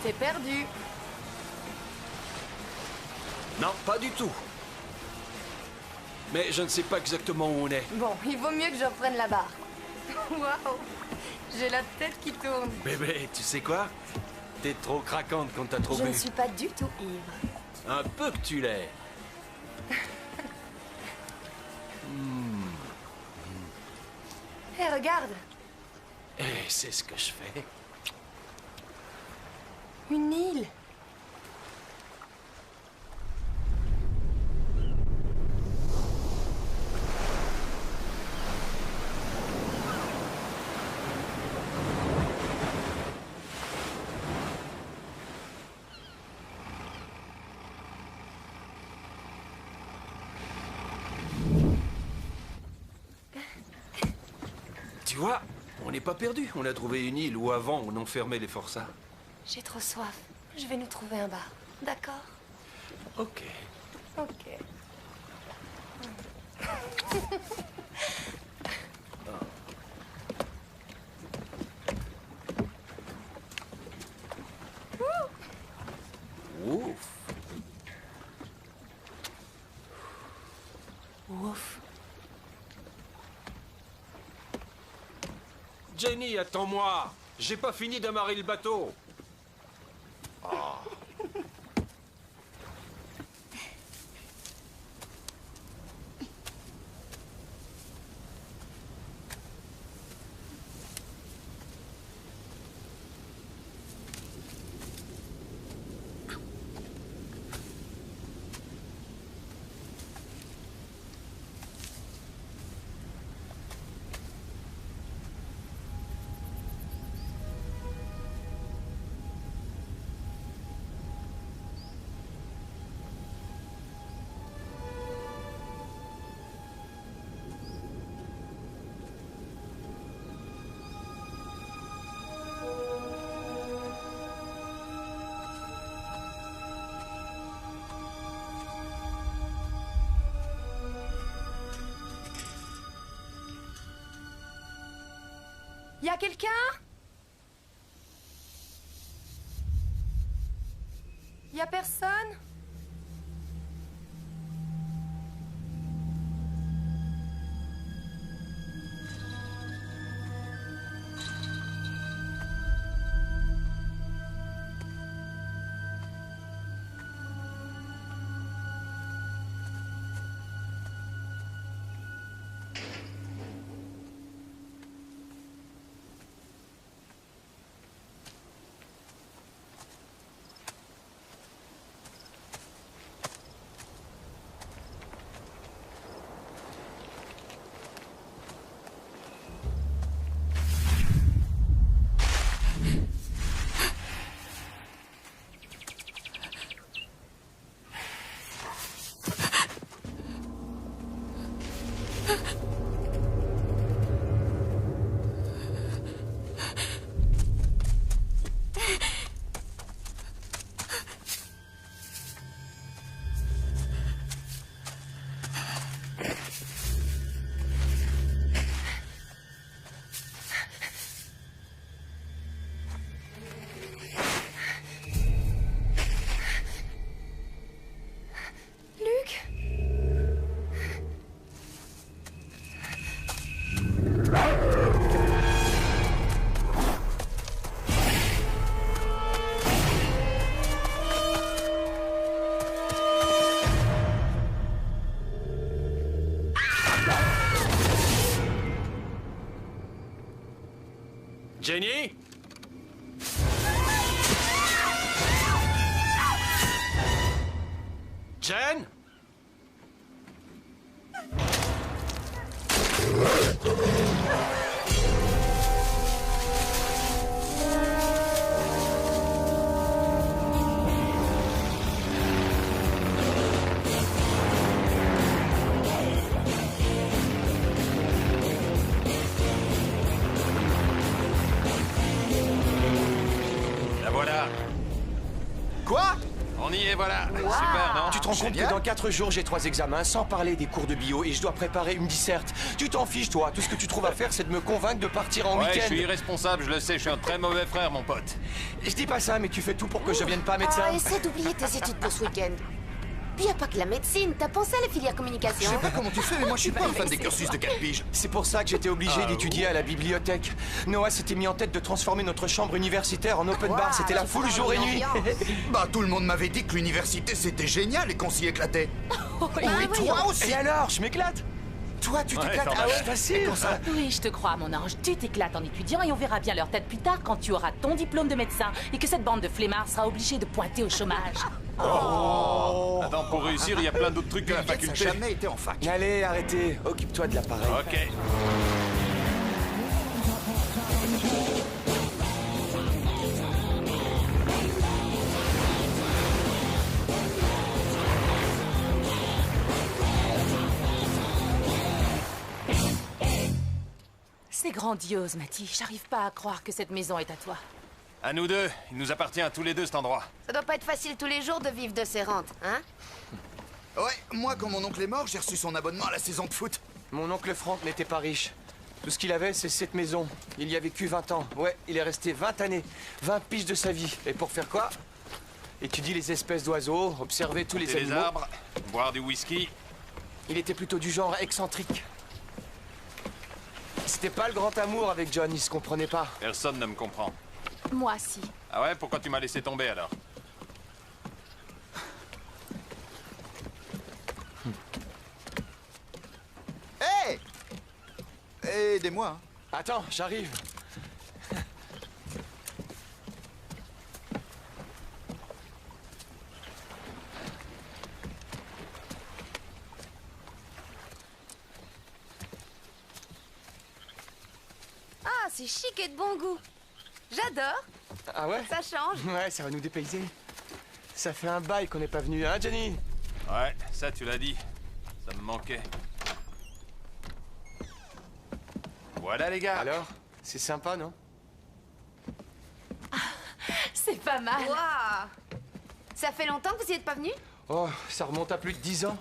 t'es perdu. Non, pas du tout. Mais je ne sais pas exactement où on est. Bon, il vaut mieux que je reprenne la barre. Waouh, j'ai la tête qui tourne. Bébé, tu sais quoi? T'es trop craquante quand t'as trop Je bu. ne suis pas du tout ivre. Un peu que tu l'es. Hé, regarde, Et c'est ce que je fais. une île. Tu vois, on n'est pas perdu. On a trouvé une île où avant on enfermait les forçats. J'ai trop soif. Je vais nous trouver un bar. D'accord? Ok. Ok. Ouf. Ouf. Jenny, attends-moi. J'ai pas fini d'amarrer le bateau. Y a quelqu'un? Y a personne? Luc? Jenny? Jen? La voilà. Quoi? On y est voilà. Wow. Super, non? Tu te rends compte Génial. que dans 4 jours, j'ai 3 examens, sans parler des cours de bio, et je dois préparer une disserte. Tu t'en fiches, toi. Tout ce que tu trouves à faire, c'est de me convaincre de partir en Ouais, je week-end. suis irresponsable, je le sais, je suis un très mauvais frère, mon pote. Je dis pas ça, mais tu fais tout pour que je devienne pas médecin. Ah, essaie d'oublier tes études pour ce week-end. Puis y a pas que la médecine, t'as pensé à la filière Je communication? sais pas comment tu fais, mais moi je suis pas un fan des cursus de 4 piges. C'est pour ça que j'étais obligé d'étudier à la bibliothèque. Noah s'était mis en tête de transformer notre chambre universitaire en open bar. C'était la foule jour et nuit. Bah, tout le monde m'avait dit que l'université c'était génial et qu'on s'y éclatait. Ah, Et toi aussi. Et alors, je m'éclate. Toi, tu t'éclates. t'en Ah as ouais, l'air. facile. Oui, je te crois, mon ange. Tu t'éclates en étudiant et on verra bien leur tête plus tard quand tu auras ton diplôme de médecin et que cette bande de flemmards sera obligée de pointer au chômage. Attends, pour réussir, il y a plein d'autres trucs que la Bill Gates faculté. a jamais été en fac. Allez, arrêtez. Occupe-toi de l'appareil. Ok. C'est grandiose, Matty. J'arrive pas à croire que cette maison est à toi. À nous deux, il nous appartient à tous les deux cet endroit. Ça doit pas être facile tous les jours de vivre de ses rentes, hein? Ouais, moi quand mon oncle est mort, j'ai reçu son abonnement à la saison de foot. Mon oncle Franck n'était pas riche. Tout ce qu'il avait, c'est cette maison. Il y a vécu 20 ans. Ouais, il est resté 20 années. 20 piges de sa vie. Et pour faire quoi? Étudier les espèces d'oiseaux, observer tous les Et les animaux. arbres, boire du whisky. Il était plutôt du genre excentrique. C'était pas le grand amour avec John, il se comprenait pas. Personne ne me comprend. Moi, si. Ah ouais, pourquoi tu m'as laissé tomber alors? Hé Aidez-moi, hein. Attends, j'arrive. Ah, c'est chic et de bon goût. J'adore, Ah ouais? ça change. Ouais, ça va nous dépayser. Ça fait un bail qu'on n'est pas venu, hein, Jenny? Ouais, ça tu l'as dit. Ça me manquait. Voilà les gars. Alors? C'est sympa, non? C'est pas mal. Waouh! Ça fait longtemps que vous y êtes pas venu? Oh, ça remonte à plus de 10 ans.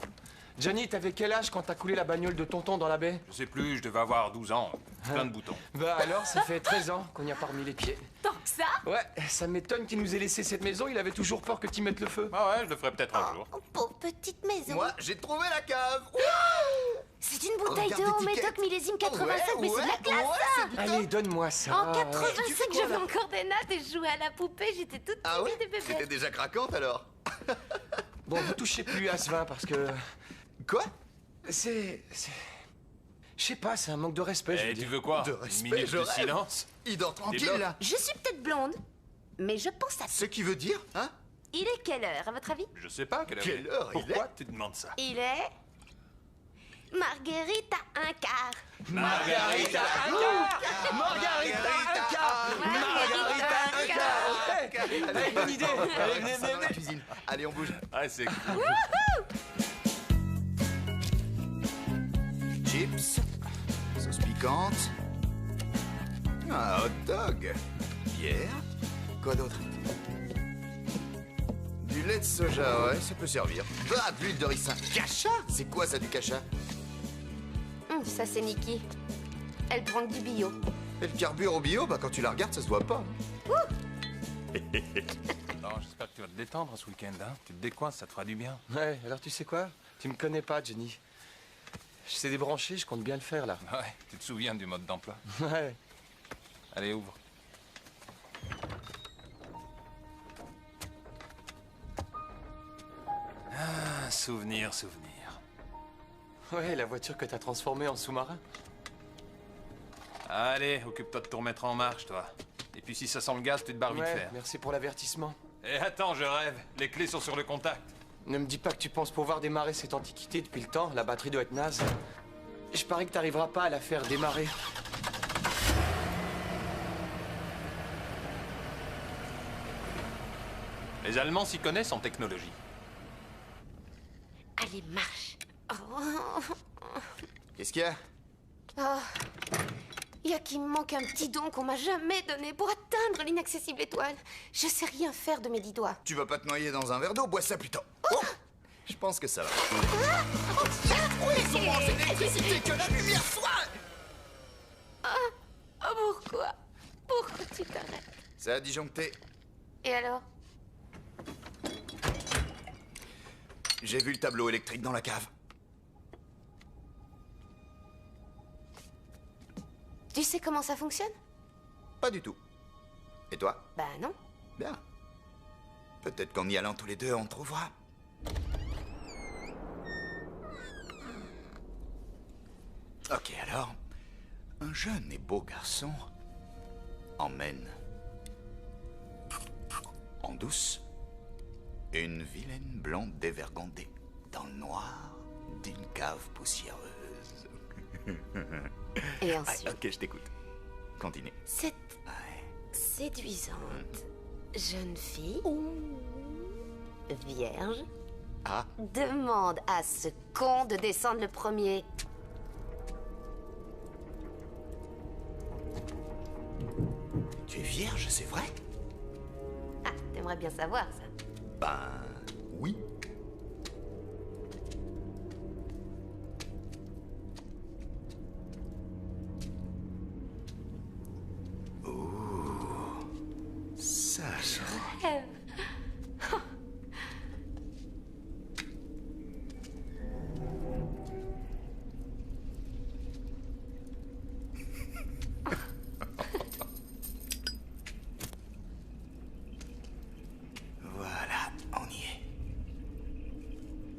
Johnny, t'avais quel âge quand t'as coulé la bagnole de tonton dans la baie? Je sais plus, je devais avoir 12 ans. Plein de boutons. Bah alors, ça fait 13 ans qu'on y a pas remis les pieds. Tant que ça? Ouais, ça m'étonne qu'il nous ait laissé cette maison, il avait toujours peur que t'y mettes le feu. Ah ouais, je le ferai peut-être un jour. Oh, pauvre petite maison. Moi, j'ai trouvé la cave. C'est une bouteille de Regarde haut l'étiquette. médoc millésime 87, mais c'est de la classe, ouais, ça! c'est du Allez, donne-moi ça. En tu fais 85, quoi, j'avais là encore des notes et je jouais à la poupée, j'étais toute Ah ouais timide et C'était bébé. déjà craquante alors. Bon, vous touchez plus à ce vin parce que... Quoi C'est... Je sais pas, c'est un manque de respect, je veux Et tu dire. veux quoi? De Une respect, minute je de rêve. silence? Il dort tranquille blocs. là. Je suis peut-être blonde, mais je pense à ça. Ce qui veut dire, hein Il est quelle heure, à votre avis? Je sais pas quelle heure. Quelle heure il Pourquoi tu demandes ça? Il est... Marguerite à un quart. Margarita, un quart Margarita, un quart Margarita, un quart Allez, bonne idée Allez, venez, Ça venez, dans la venez. cuisine. Allez, on bouge. Ah, c'est cool. Chips, sauce piquante, un hot dog, bière, quoi d'autre? Du lait de soja, ouais, ça peut servir. Ah, de l'huile de ricin. Cacha? C'est quoi ça du cacha? Ça, c'est Nikki. Elle prend que du bio. Et le carbure au bio, bah quand tu la regardes, ça se voit pas. Non, j'espère que tu vas te détendre ce week-end, hein. Tu te décoinces, ça te fera du bien. Ouais, alors tu sais quoi? Tu me connais pas, Jenny. Je sais débrancher, je compte bien le faire, là. Ouais, tu te souviens du mode d'emploi. Ouais. Allez, ouvre. Ah, souvenir, souvenir. Ouais, la voiture que t'as transformée en sous-marin. Allez, occupe-toi de te remettre en marche, toi. Et puis si ça sent le gaz, tu te barres vite Ouais, faire. merci pour l'avertissement. Et attends, je rêve. Les clés sont sur le contact. Ne me dis pas que tu penses pouvoir démarrer cette antiquité depuis le temps, la batterie doit être naze. Je parie que t'arriveras pas à la faire démarrer. Les Allemands s'y connaissent en technologie. Allez, marche. Oh. Qu'est-ce qu'il y a? Oh. Il y a qu'il me manque un petit don qu'on m'a jamais donné pour atteindre l'inaccessible étoile. Je sais rien faire de mes 10 doigts. Tu vas pas te noyer dans un verre d'eau, bois ça plutôt. Oh, je pense que ça va. Oui, ils ont moins d'électricité que la lumière soit. Oh, pourquoi? Pourquoi tu t'arrêtes? Ça a disjoncté. Et alors? J'ai vu le tableau électrique dans la cave. Tu sais comment ça fonctionne? Pas du tout. Et toi? Bah non. Bien. Peut-être qu'en y allant tous les deux, on trouvera. Ok, alors. Un jeune et beau garçon emmène en douce une vilaine blonde dévergondée dans le noir d'une cave poussiéreuse. Et Ouais, ensuite, ok, je t'écoute. Continue. cette Ouais. séduisante jeune fille, vierge, Ah, demande à ce con de descendre le premier. tu es vierge, c'est vrai? Ah, t'aimerais bien savoir ça. Ben, oui. Ça, voilà, on y est.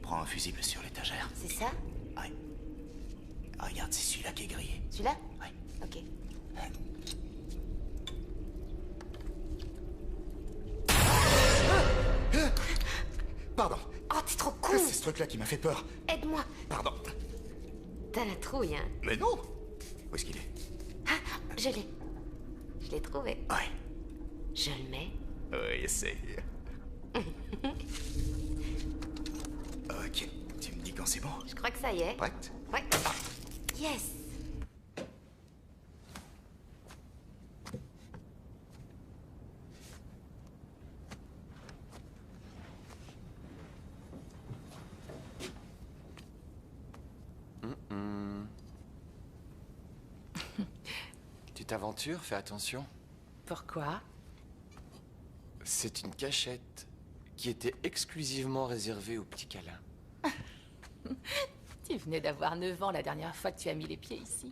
Prends un fusible sur l'étagère. C'est ça? Ouais. Regarde, c'est celui-là qui est grillé. Celui-là? Ouais. Ok. Pardon. Oh, t'es trop con! C'est ce truc-là qui m'a fait peur. Aide-moi! Pardon. T'as la trouille, hein? Mais non. Où est-ce qu'il est? Ah, je l'ai. Je l'ai trouvé. Ouais. Je le mets. Oui, essaye. Ok. Tu me dis quand c'est bon. Je crois que ça y est. Prête? Ouais. Yes! Tu t'aventures, fais attention. Pourquoi? C'est une cachette qui était exclusivement réservée aux petits câlins. Tu venais d'avoir 9 ans la dernière fois que tu as mis les pieds ici.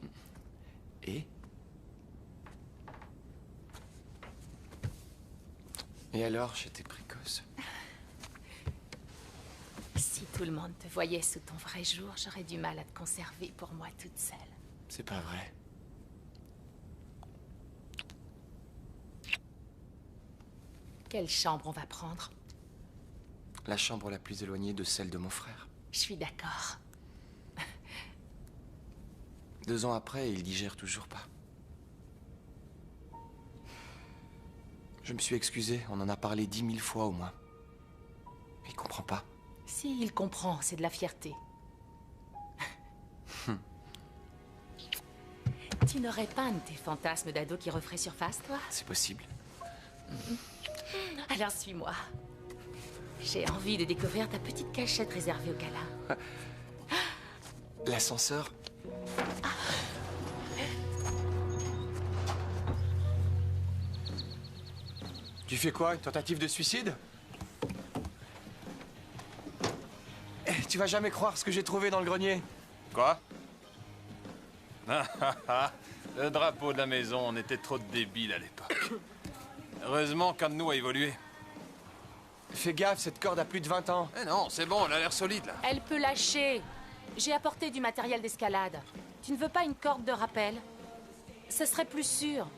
Et alors, j'étais précoce. Si tout le monde te voyait sous ton vrai jour, j'aurais du mal à te conserver pour moi toute seule. C'est pas vrai. Quelle chambre on va prendre? La chambre la plus éloignée de celle de mon frère. Je suis d'accord. 2 ans après, il digère toujours pas. Je me suis excusé, on en a parlé 10 000 fois au moins. Mais il comprend pas. Si, il comprend, c'est de la fierté. Tu n'aurais pas un de tes fantasmes d'ado qui referait surface, toi? C'est possible. Alors suis-moi. J'ai envie de découvrir ta petite cachette réservée au câlin. L'ascenseur. Tu fais quoi? Une tentative de suicide? Tu vas jamais croire ce que j'ai trouvé dans le grenier. Quoi? Le drapeau de la maison, on était trop débiles à l'époque. Heureusement qu'un de nous a évolué. Fais gaffe, cette corde a plus de 20 ans. Eh non, c'est bon, elle a l'air solide, là. Elle peut lâcher. J'ai apporté du matériel d'escalade. Tu ne veux pas une corde de rappel? Ce serait plus sûr.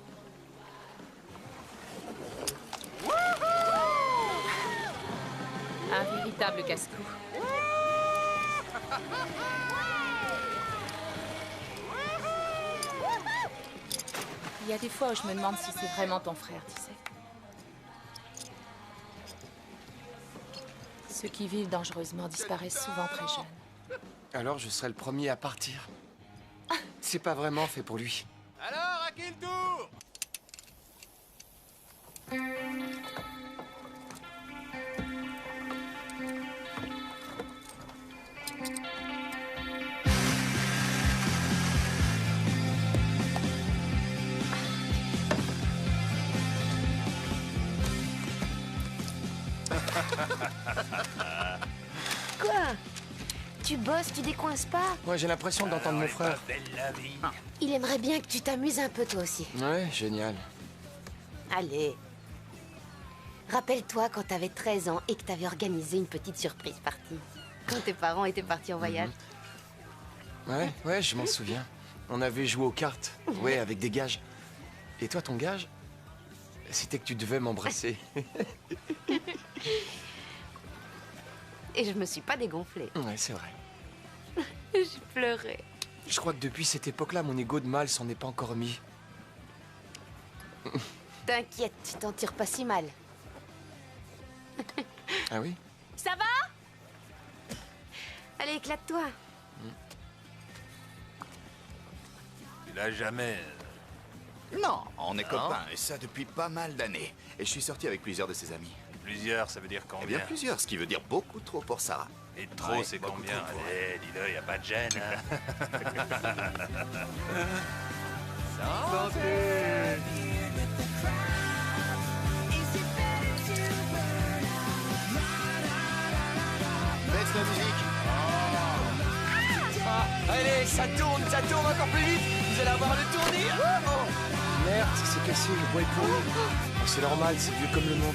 Un véritable casse-cou. Il y a des fois où je me demande si c'est vraiment ton frère, tu sais. Ceux qui vivent dangereusement disparaissent souvent très jeunes. Alors je serai le premier à partir. C'est pas vraiment fait pour lui. Alors, à qui le tour? Quoi? Tu bosses, tu décoinces pas? Ouais, j'ai l'impression d'entendre mon frère. Il aimerait bien que tu t'amuses un peu toi aussi. Ouais, génial. Allez. Rappelle-toi quand t'avais 13 ans et que t'avais organisé une petite surprise partie. Quand tes parents étaient partis en voyage. Ouais, je m'en souviens. On avait joué aux cartes. Ouais, avec des gages. Et toi, ton gage? C'était que tu devais m'embrasser. Et je me suis pas dégonflée. Ouais, c'est vrai. J'ai pleuré. Je crois que depuis cette époque-là, mon ego de mâle s'en est pas encore remis. T'inquiète, tu t'en tires pas si mal. Ah oui? Ça va? Allez, éclate-toi. Tu l'as jamais. Non, on est copains, et ça depuis pas mal d'années. Et je suis sorti avec plusieurs de ses amis. Plusieurs, ça veut dire Eh bien, combien? plusieurs, ce qui veut dire beaucoup trop pour Sarah. Et trop, Ouais, c'est beaucoup combien? trop. Allez, dis-le, y a pas de gêne. Hein. Baisse la musique. Allez, ça tourne encore plus vite. Vous allez avoir le tournis. Merde, ça s'est cassé, le bois est pourri. Oh, c'est normal, c'est vieux comme le monde.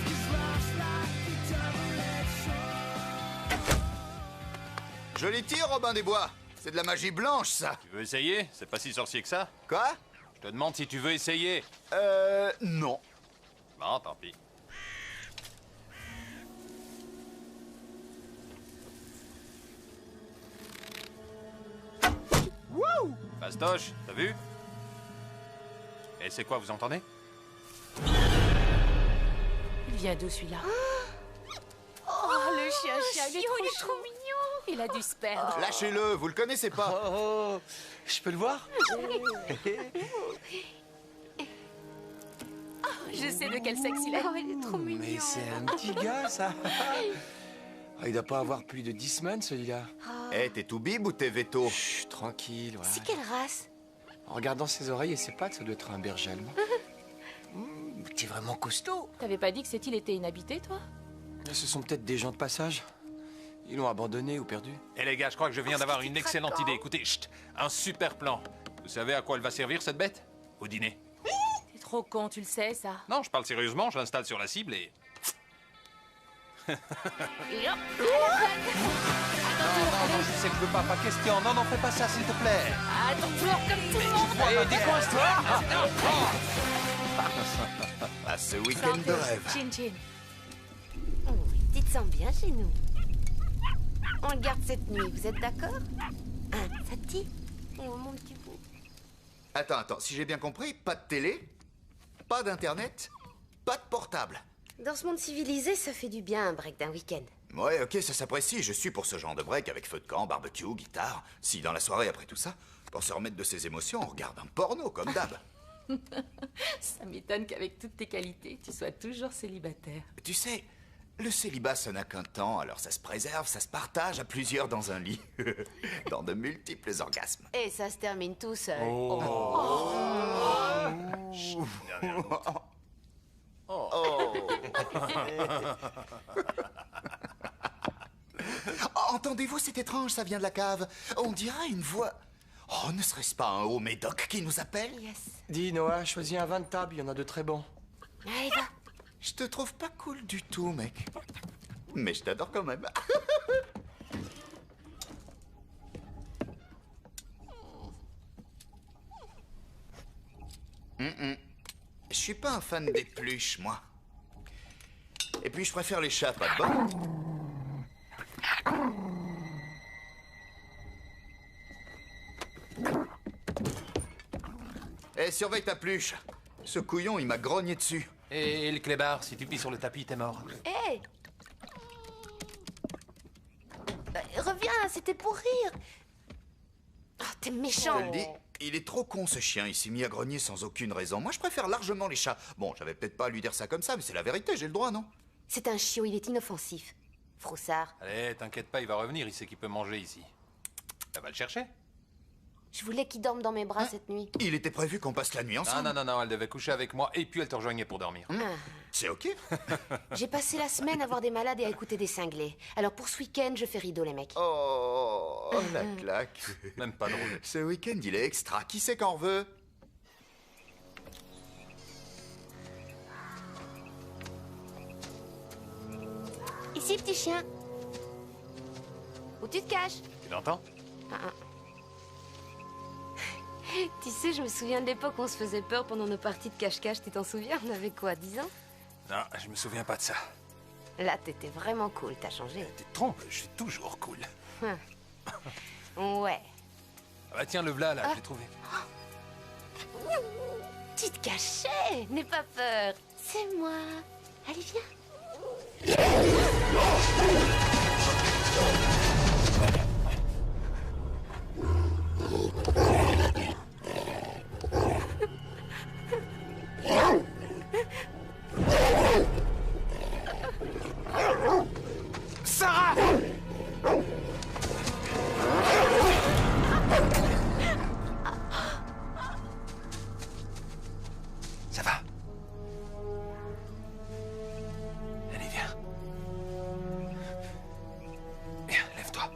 Joli tir, Robin des Bois. C'est de la magie blanche, ça. Tu veux essayer? C'est pas si sorcier que ça. Quoi? Je te demande si tu veux essayer. Non. Bon, tant pis. Wouh! Fastoche, t'as vu? Et c'est quoi, vous entendez? Il vient d'où celui-là? Oh, le chien, il est trop mignon. Il a dû se perdre. Lâchez-le, vous le connaissez pas. Oh, je peux le voir? Je sais de quel sexe il est. Oh, il est trop mignon. Mais c'est un petit gars, ça. Ah, il doit pas avoir plus de 10 semaines, celui-là. Eh, t'es tout bib ou t'es veto? Chut, tranquille, ouais. C'est quelle race? En regardant ses oreilles et ses pattes, ça doit être un berger allemand. T'es vraiment costaud. T'avais pas dit que cette île était inhabitée, toi? Ce sont peut-être des gens de passage. Ils l'ont abandonné ou perdu. Eh les gars, je crois que je viens d'avoir c'était une excellente craquant. idée. Écoutez, chut, un super plan. Vous savez à quoi elle va servir, cette bête? Au dîner. T'es trop con, tu le sais, ça. Non, je parle sérieusement, je l'installe sur la cible et... Et hop. Non, je sais que je veux pas question. Non, fais pas ça, s'il te plaît. Attends, pleure comme tout le monde. Allez, décoince-toi. À ce week-end de rêve. Chin chin. Oh, tu te sens bien chez nous. On le garde cette nuit, vous êtes d'accord? Hein, ça te dit? Oh, mon petit bout. Attends, si j'ai bien compris, pas de télé, pas d'internet, pas de portable. Dans ce monde civilisé, ça fait du bien un break d'un week-end. Ouais, ok, ça s'apprécie. Je suis pour ce genre de break avec feu de camp, barbecue, guitare. Si dans la soirée, après tout ça, pour se remettre de ses émotions, on regarde un porno comme d'hab. Ça m'étonne qu'avec toutes tes qualités, tu sois toujours célibataire. Tu sais, le célibat, ça n'a qu'un temps, alors ça se préserve, ça se partage à plusieurs dans un lit. Dans de multiples orgasmes. Et ça se termine tout seul. Oh, entendez-vous, c'est étrange, ça vient de la cave. On dirait une voix... Oh, ne serait-ce pas un haut médoc qui nous appelle? Yes. Dis, Noah, choisis un vin de table, il y en a de très bons. Allez, va. Je te trouve pas cool du tout, mec. Mais je t'adore quand même. Je suis pas un fan des pluches, moi. Et puis je préfère les chats, pas de bol. Eh, surveille ta pluche. Ce couillon, il m'a grogné dessus. Et le clébard, si tu pisses sur le tapis, t'es mort. Hé! Reviens, c'était pour rire. Oh, t'es méchant. Je te le dis, Il est trop con ce chien, il s'est mis à grogner sans aucune raison. Moi je préfère largement les chats. Bon, j'avais peut-être pas à lui dire ça comme ça, mais c'est la vérité, j'ai le droit, non? C'est un chiot, il est inoffensif. Froussard, Allez, t'inquiète pas, il va revenir, il sait qu'il peut manger ici. Ça va le chercher? je voulais qu'il dorme dans mes bras cette nuit. Il était prévu qu'on passe la nuit Non, ensemble. non, non, non, elle devait coucher avec moi et puis elle te rejoignait pour dormir. C'est ok. J'ai passé la semaine à voir des malades et à écouter des cinglés. Alors pour ce week-end, je fais rideau, les mecs. Oh, la claque. Même pas drôle. Ce week-end, il est extra. Qui c'est qu'en veut? Ici, petit chien. Où tu te caches? Tu l'entends? Tu sais, je me souviens de l'époque où on se faisait peur pendant nos parties de cache-cache. Tu t'en souviens? On avait quoi, 10 ans? Non, je me souviens pas de ça. Là, t'étais vraiment cool, t'as changé. Tu te trompes, je suis toujours cool. Ouais. Ah bah tiens, le v'là, là, je l'ai trouvé. Tu te cachais? N'aie pas peur. C'est moi. Allez, viens. Sarah! Ça va? Allez, viens. Viens, lève-toi.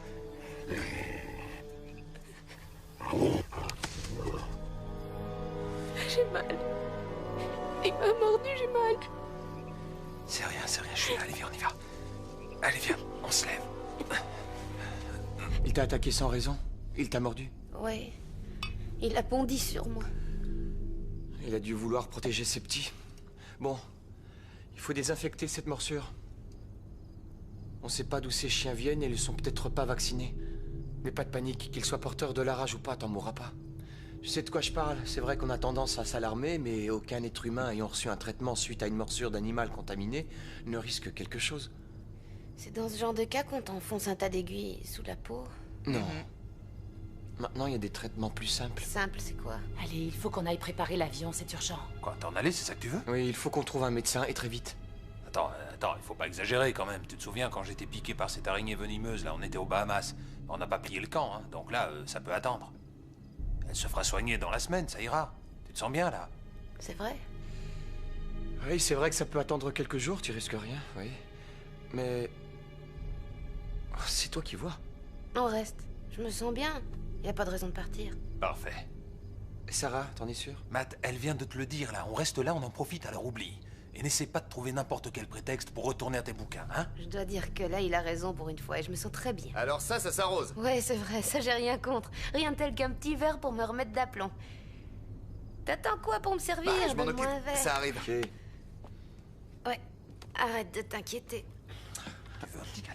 J'ai mal. Il m'a mordu, j'ai mal. C'est rien, je suis là. Allez, viens, on y va. Allez, viens, on se lève. Il t'a attaqué sans raison? Il t'a mordu? Ouais. Il a bondi sur moi. Il a dû vouloir protéger ses petits. Bon, il faut désinfecter cette morsure. On sait pas d'où ces chiens viennent et ils sont peut-être pas vaccinés. Mais pas de panique, qu'ils soient porteurs de la rage ou pas, t'en mourras pas. Je sais de quoi je parle, c'est vrai qu'on a tendance à s'alarmer, mais aucun être humain ayant reçu un traitement suite à une morsure d'animal contaminé ne risque quelque chose. C'est dans ce genre de cas qu'on t'enfonce un tas d'aiguilles sous la peau. Non. Maintenant, il y a des traitements plus simples. Simple, c'est quoi? Allez, il faut qu'on aille préparer l'avion, c'est urgent. Quoi, t'en aller, c'est ça que tu veux? Oui, il faut qu'on trouve un médecin et très vite. Attends, il faut pas exagérer quand même. Tu te souviens quand j'étais piqué par cette araignée venimeuse, là, on était aux Bahamas. On n'a pas plié le camp, hein, donc là, ça peut attendre. Elle se fera soigner dans la semaine, ça ira. Tu te sens bien, là? C'est vrai? Oui, c'est vrai que ça peut attendre quelques jours, tu risques rien, oui. Mais... oh, c'est toi qui vois. On reste. Je me sens bien. Y a pas de raison de partir. Parfait. Sarah, t'en es sûre? Matt, elle vient de te le dire, là. On reste là, on en profite, alors oublie. Et n'essaie pas de trouver n'importe quel prétexte pour retourner à tes bouquins, hein? Je dois dire que là, il a raison pour une fois et je me sens très bien. Alors ça s'arrose. Ouais, c'est vrai, ça j'ai rien contre. Rien tel qu'un petit verre pour me remettre d'aplomb. T'attends quoi pour me servir? Bah, je m'en Donne-moi occupe, un verre. ça arrive. Ok. Ouais, arrête de t'inquiéter. Tu veux un petit câlin?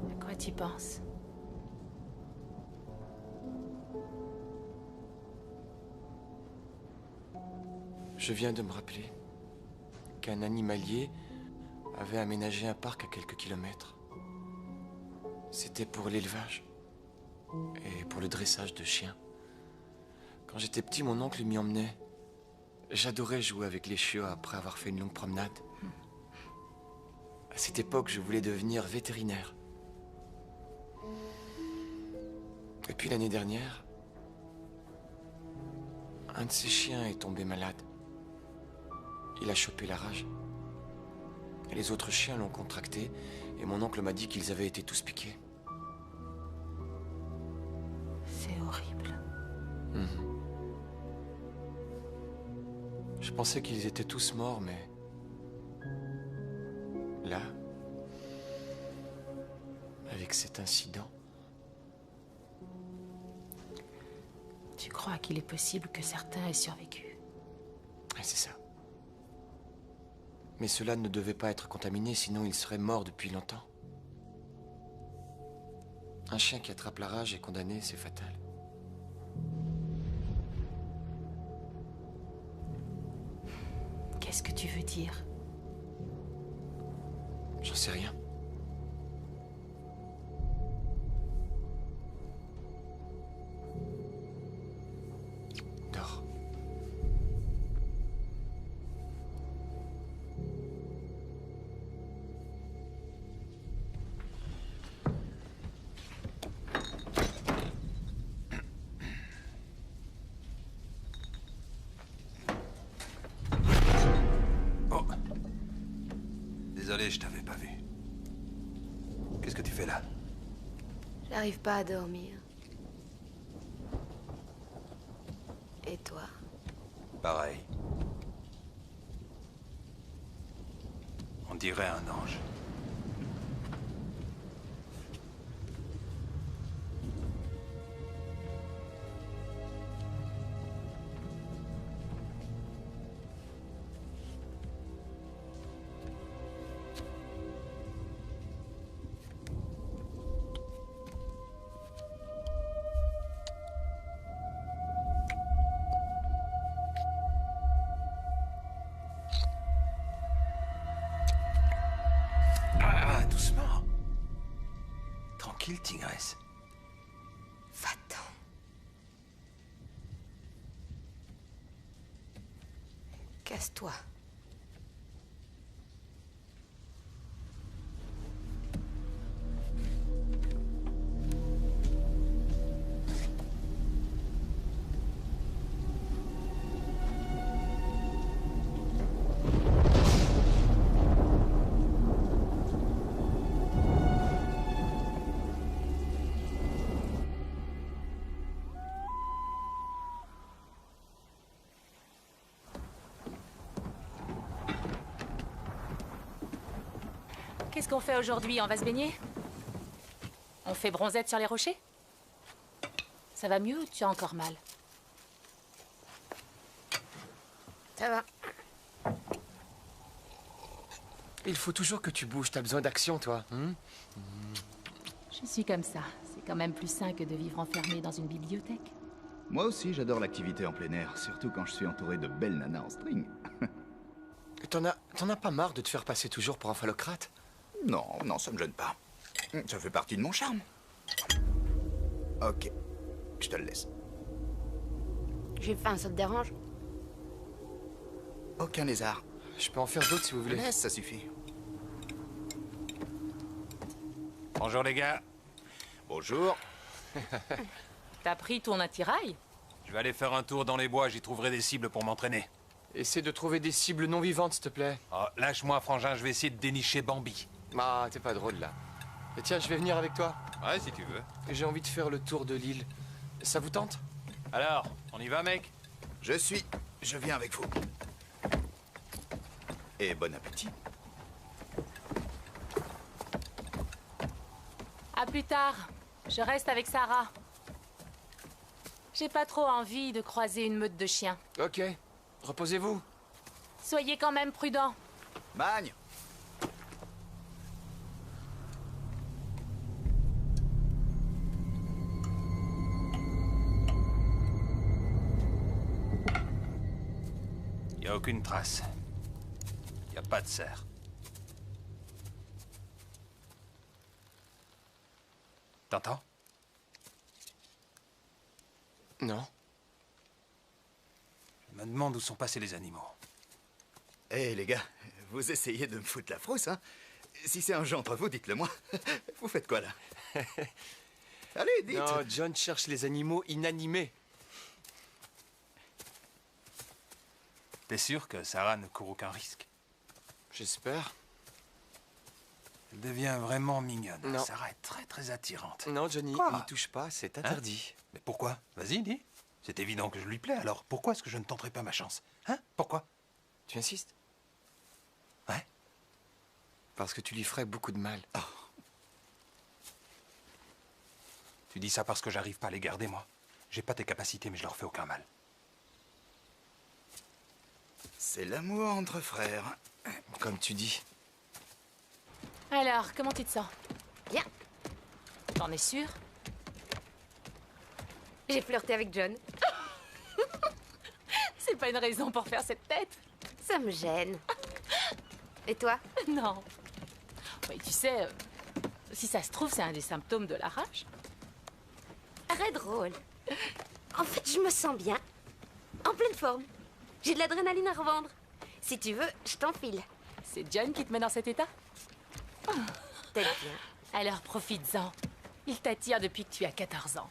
À quoi tu penses? Je viens de me rappeler qu'un animalier avait aménagé un parc à quelques kilomètres. C'était pour l'élevage et pour le dressage de chiens. Quand j'étais petit, mon oncle m'y emmenait. J'adorais jouer avec les chiots après avoir fait une longue promenade. À cette époque, je voulais devenir vétérinaire. Et puis l'année dernière, un de ces chiens est tombé malade. Il a chopé la rage. Et les autres chiens l'ont contracté et mon oncle m'a dit qu'ils avaient été tous piqués. C'est horrible. Je pensais qu'ils étaient tous morts, mais... là... avec avec cet incident? Tu crois qu'il est possible que certains aient survécu? Ouais, c'est ça. Mais cela ne devait pas être contaminé, sinon il serait mort depuis longtemps. Un chien qui attrape la rage est condamné, c'est fatal. Qu'est-ce que tu veux dire? J'en sais rien. Dors. Oh. Désolé, je t'avais pas vu. Qu'est-ce que tu fais là? J'arrive pas à dormir. Et toi? Pareil. On dirait un ange. Ah, doucement. Tranquille, tigresse. Va-t'en. Casse-toi. Qu'est-ce qu'on fait aujourd'hui? On va se baigner? On fait bronzette sur les rochers? Ça va mieux ou tu as encore mal? Ça va. Il faut toujours que tu bouges, t'as besoin d'action, toi. Je suis comme ça. C'est quand même plus sain que de vivre enfermé dans une bibliothèque. Moi aussi, j'adore l'activité en plein air, surtout quand je suis entouré de belles nanas en string. T'en as pas marre de te faire passer toujours pour un phallocrate? Non, non, ça me gêne pas. Ça fait partie de mon charme. Ok, je te le laisse. J'ai faim, ça te dérange? Aucun lézard. Je peux en faire d'autres si vous voulez. Laisse, ça suffit. Bonjour les gars. Bonjour. T'as pris ton attirail? Je vais aller faire un tour dans les bois, j'y trouverai des cibles pour m'entraîner. Essaie de trouver des cibles non vivantes, s'il te plaît. Oh, lâche-moi, frangin, je vais essayer de dénicher Bambi. Ah, t'es pas drôle, là. Et tiens, je vais venir avec toi. Ouais, si tu veux. J'ai envie de faire le tour de l'île. Ça vous tente? Alors, on y va, mec? Je viens avec vous. Et bon appétit. À plus tard. Je reste avec Sarah. J'ai pas trop envie de croiser une meute de chiens. Ok. Reposez-vous. Soyez quand même prudents. Magne. Y a aucune trace. Y a pas de cerf. T'entends? Non. Je me demande où sont passés les animaux. Eh les gars, vous essayez de me foutre la frousse, hein? Si c'est un jeu entre vous, dites-le moi. Vous faites quoi là? Allez, dites. Non, John cherche les animaux inanimés. T'es sûr que Sarah ne court aucun risque? J'espère. Elle devient vraiment mignonne. Non. Sarah est très très attirante. Non, Johnny, Quoi? n'y touche pas, c'est interdit. Mais pourquoi? Vas-y, dis. C'est évident que je lui plais, alors pourquoi est-ce que je ne tenterai pas ma chance? Hein? Pourquoi? Tu insistes? Ouais. Parce que tu lui ferais beaucoup de mal. Tu dis ça parce que j'arrive pas à les garder, moi. J'ai pas tes capacités, mais je leur fais aucun mal. C'est l'amour entre frères. Comme tu dis. Alors, comment tu te sens? Bien. T'en es sûr? J'ai flirté avec John. C'est pas une raison pour faire cette tête. Ça me gêne. Et toi? Non. Mais tu sais, si ça se trouve, c'est un des symptômes de la rage. Très drôle. En fait, je me sens bien. En pleine forme. J'ai de l'adrénaline à revendre. Si tu veux, je t'enfile. C'est John qui te met dans cet état? Peut-être bien. Alors profites-en. Il t'attire depuis que tu as 14 ans.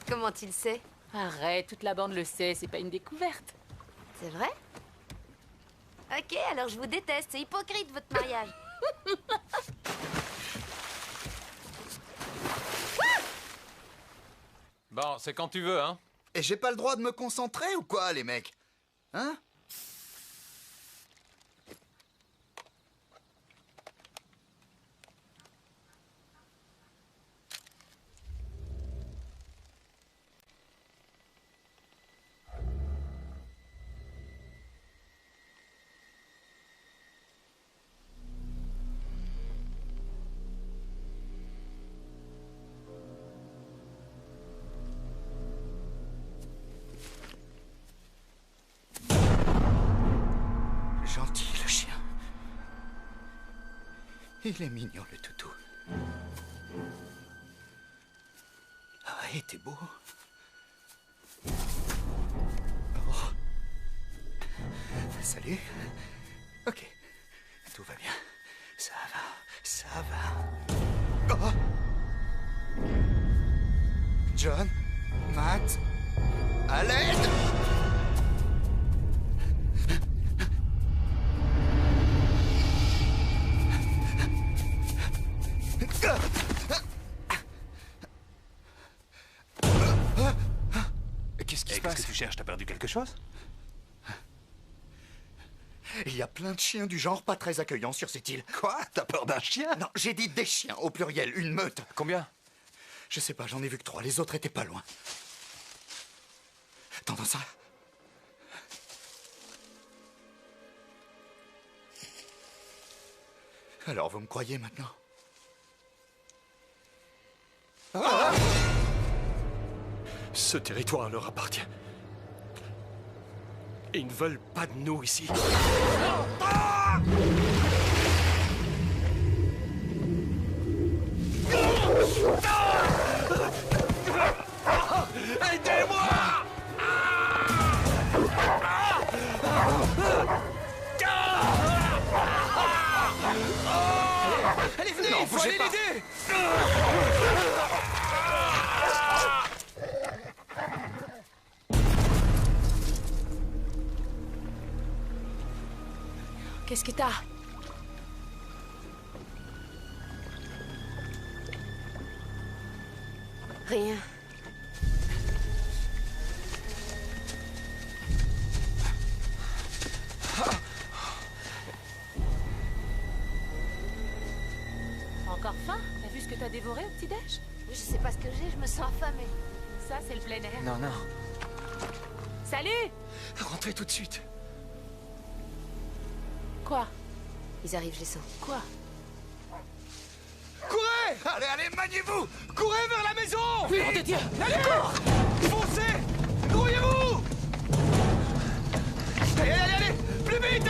Comment tu le sais? Arrête, toute la bande le sait, c'est pas une découverte. C'est vrai? Ok, alors je vous déteste. C'est hypocrite, votre mariage. Bon, c'est quand tu veux, hein? Et j'ai pas le droit de me concentrer ou quoi, les mecs? Hein? Gentil, le chien. Il est mignon, le toutou. Ah, et t'es beau. Oh. Salut. Ok. Tout va bien. Ça va. Ça va. Oh. John. Matt. À l'aide! Qu'est-ce qui se Qu'est-ce passe? que tu cherches? T'as perdu quelque chose? Il y a plein de chiens du genre pas très accueillants sur cette île. Quoi? T'as peur d'un chien? Non, j'ai dit des chiens, au pluriel, une meute. Combien? Je sais pas, j'en ai vu que 3, les autres étaient pas loin. T'entends ça? Alors, vous me croyez maintenant? Ce territoire leur appartient. Ils ne veulent pas de nous ici. Aidez-moi! Allez, venez, il faut aller l'aider! Qu'est-ce que t'as? Rien. T'as encore faim? T'as vu ce que t'as dévoré au petit-déj? Je sais pas ce que j'ai, je me sens affamée. Ça, c'est le plein air. Non, non. Salut! Rentrez tout de suite. Quoi? Ils arrivent, je les sens. Quoi? Courez! Allez, allez, maniez-vous! Courez vers la maison! Nom de Dieu! Allez, cours! Foncez! Grouillez-vous! Allez, allez, allez! Plus vite!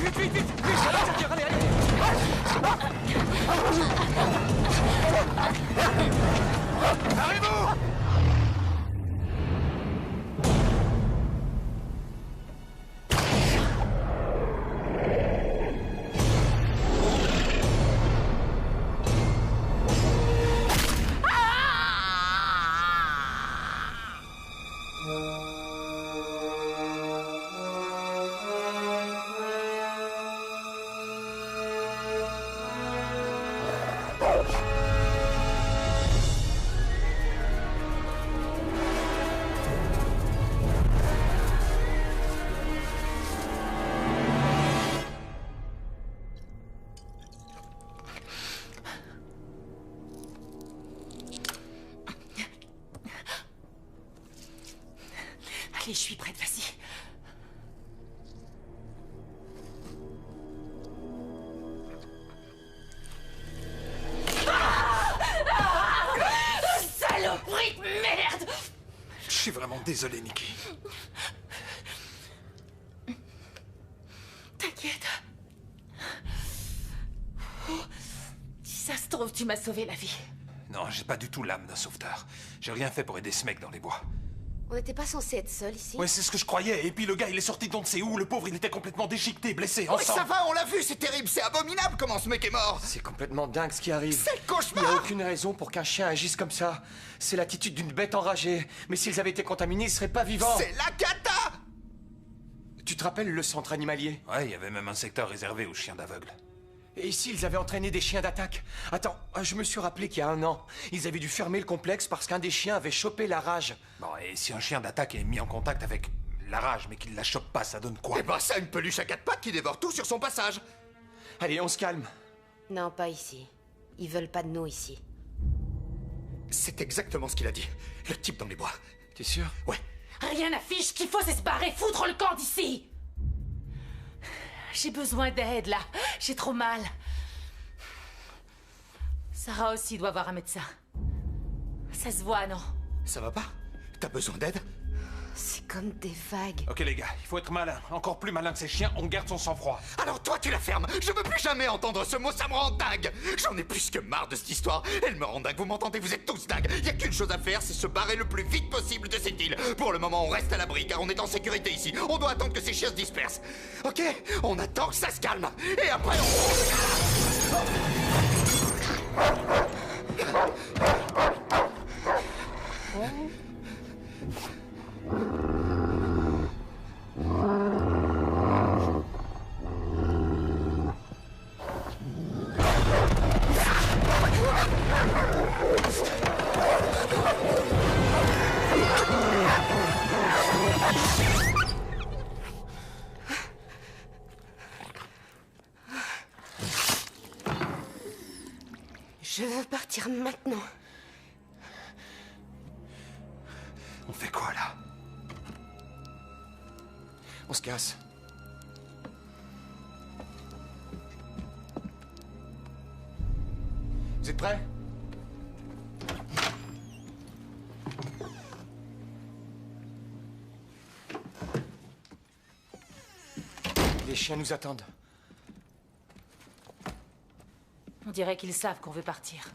Vite, vite, vite! Vite, à l'intérieur, allez, allez! Arrivez-vous! je suis prête, vas-y. Saloperie de merde! Je suis vraiment désolé, Nikki. T'inquiète. Si ça se trouve, tu m'as sauvé la vie. Non, j'ai pas du tout l'âme d'un sauveteur. J'ai rien fait pour aider ce mec dans les bois. On n'était pas censé être seuls ici. Ouais, c'est ce que je croyais. Et puis le gars, il est sorti d'on ne sait où. Le pauvre, il était complètement déchiqueté, blessé, Oui, ensemble. ça va, on l'a vu, c'est terrible, c'est abominable comment ce mec est mort. C'est complètement dingue ce qui arrive. C'est le Il n'y a cauchemar. aucune raison pour qu'un chien agisse comme ça. C'est l'attitude d'une bête enragée. Mais s'ils avaient été contaminés, ils seraient pas vivants. C'est la cata. Tu te rappelles le centre animalier? Ouais, il y avait même un secteur réservé aux chiens d'aveugles. Et ici, ils avaient entraîné des chiens d'attaque. Attends, je me suis rappelé qu'il y a 1 an, ils avaient dû fermer le complexe parce qu'un des chiens avait chopé la rage. Bon, et si un chien d'attaque est mis en contact avec la rage, mais qu'il la chope pas, ça donne quoi? Eh ben ça, une peluche à 4 pattes qui dévore tout sur son passage. Allez, on se calme. Non, pas ici. Ils veulent pas de nous ici. C'est exactement ce qu'il a dit. Le type dans les bois. T'es sûr? Ouais. Rien n'affiche, ce qu'il faut, c'est se barrer, foutre le camp d'ici. J'ai besoin d'aide, là. J'ai trop mal. Sarah aussi doit voir un médecin. Ça se voit, non? Ça va pas? T'as besoin d'aide? C'est comme des vagues. Ok les gars, il faut être malin. Encore plus malin que ces chiens, on garde son sang-froid. Alors toi, tu la fermes. Je veux plus jamais entendre ce mot, ça me rend dingue. J'en ai plus que marre de cette histoire. Elle me rend dingue, vous m'entendez? Vous êtes tous dingues. Y a qu'une chose à faire, c'est se barrer le plus vite possible de cette île. Pour le moment, on reste à l'abri, car on est en sécurité ici. On doit attendre que ces chiens se dispersent. Ok? On attend que ça se calme. Et après, Je veux partir maintenant. On fait quoi là? On se casse. Vous êtes prêts? Les chiens nous attendent. On dirait qu'ils savent qu'on veut partir.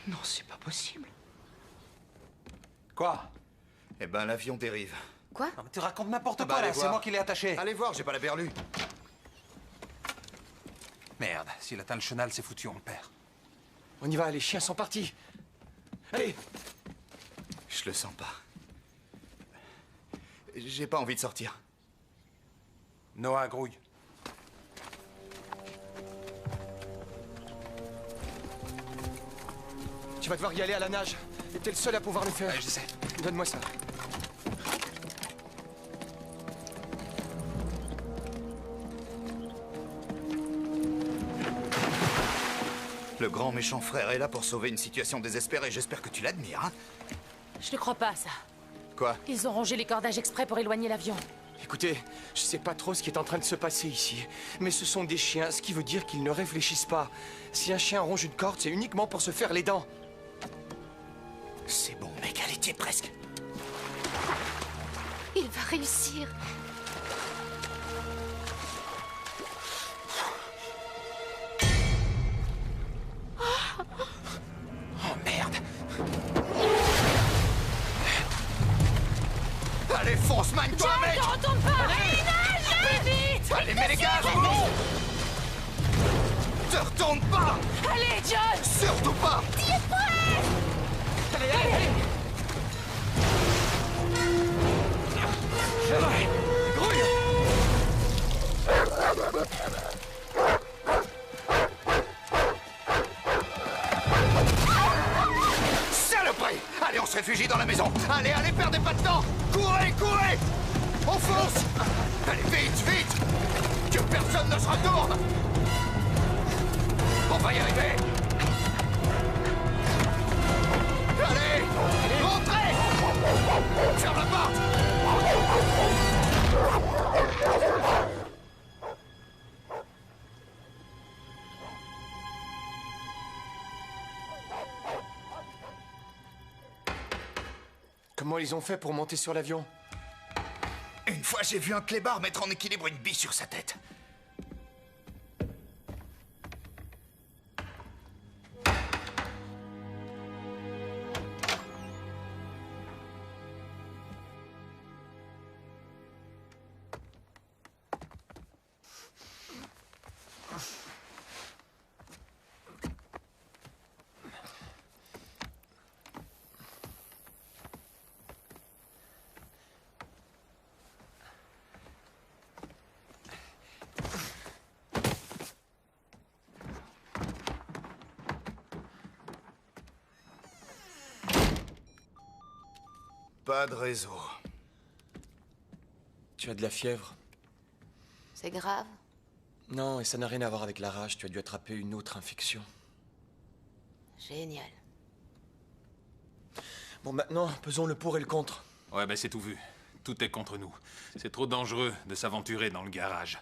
non, c'est pas possible. Quoi? Eh ben, l'avion dérive. Quoi? Non, mais tu racontes n'importe Ah bah, quoi là, allez c'est voir. moi qui l'ai attaché. Allez voir, j'ai pas la berlue. Merde, s'il atteint le chenal, c'est foutu, on le perd. On y va, les chiens sont partis. Allez! Je le sens pas. J'ai pas envie de sortir. Noah, grouille. Tu vas devoir y aller à la nage. Et t'es le seul à pouvoir le faire. Ouais, j'essaie. Donne-moi ça. Le grand méchant frère est là pour sauver une situation désespérée. J'espère que tu l'admires, hein? Je ne crois pas à ça. Quoi? Ils ont rangé les cordages exprès pour éloigner l'avion. Écoutez, je sais pas trop ce qui est en train de se passer ici, mais ce sont des chiens, ce qui veut dire qu'ils ne réfléchissent pas. Si un chien ronge une corde, c'est uniquement pour se faire les dents. C'est bon, mec, elle était presque. Il va réussir. Oh merde! Allez, fonce, magne-toi, mec! Ne retourne pas! Allez, nage! Plus vite! Allez, mets les gaz, bon! Te retourne pas! Allez, John! Surtout pas! Allez, allez, allez! Grouille! Saloperie! Allez, on se réfugie dans la maison! Allez, allez, perdez pas de temps! Courez, courez! On fonce! Allez, vite, vite! Que personne ne se retourne! On va y arriver! Allez! Rentrez! Ferme la porte! Comment ils ont fait pour monter sur l'avion? Une fois, j'ai vu un clébard mettre en équilibre une bille sur sa tête. Pas de réseau. Tu as de la fièvre? C'est grave. Non, et ça n'a rien à voir avec la rage. Tu as dû attraper une autre infection. Génial. Bon, maintenant, pesons le pour et le contre. Ouais, ben c'est tout vu. Tout est contre nous. C'est trop dangereux de s'aventurer dans le garage.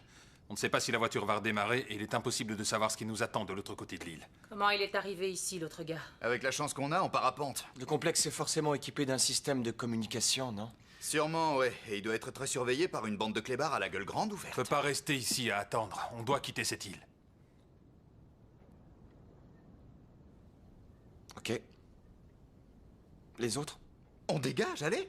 On ne sait pas si la voiture va redémarrer et il est impossible de savoir ce qui nous attend de l'autre côté de l'île. Comment il est arrivé ici, l'autre gars? Avec la chance qu'on a, en parapente. Le complexe est forcément équipé d'un système de communication, non? Sûrement, ouais. Et il doit être très surveillé par une bande de clébards à la gueule grande ouverte. On peut pas rester ici à attendre. On doit quitter cette île. Ok. Les autres? On dégage, allez!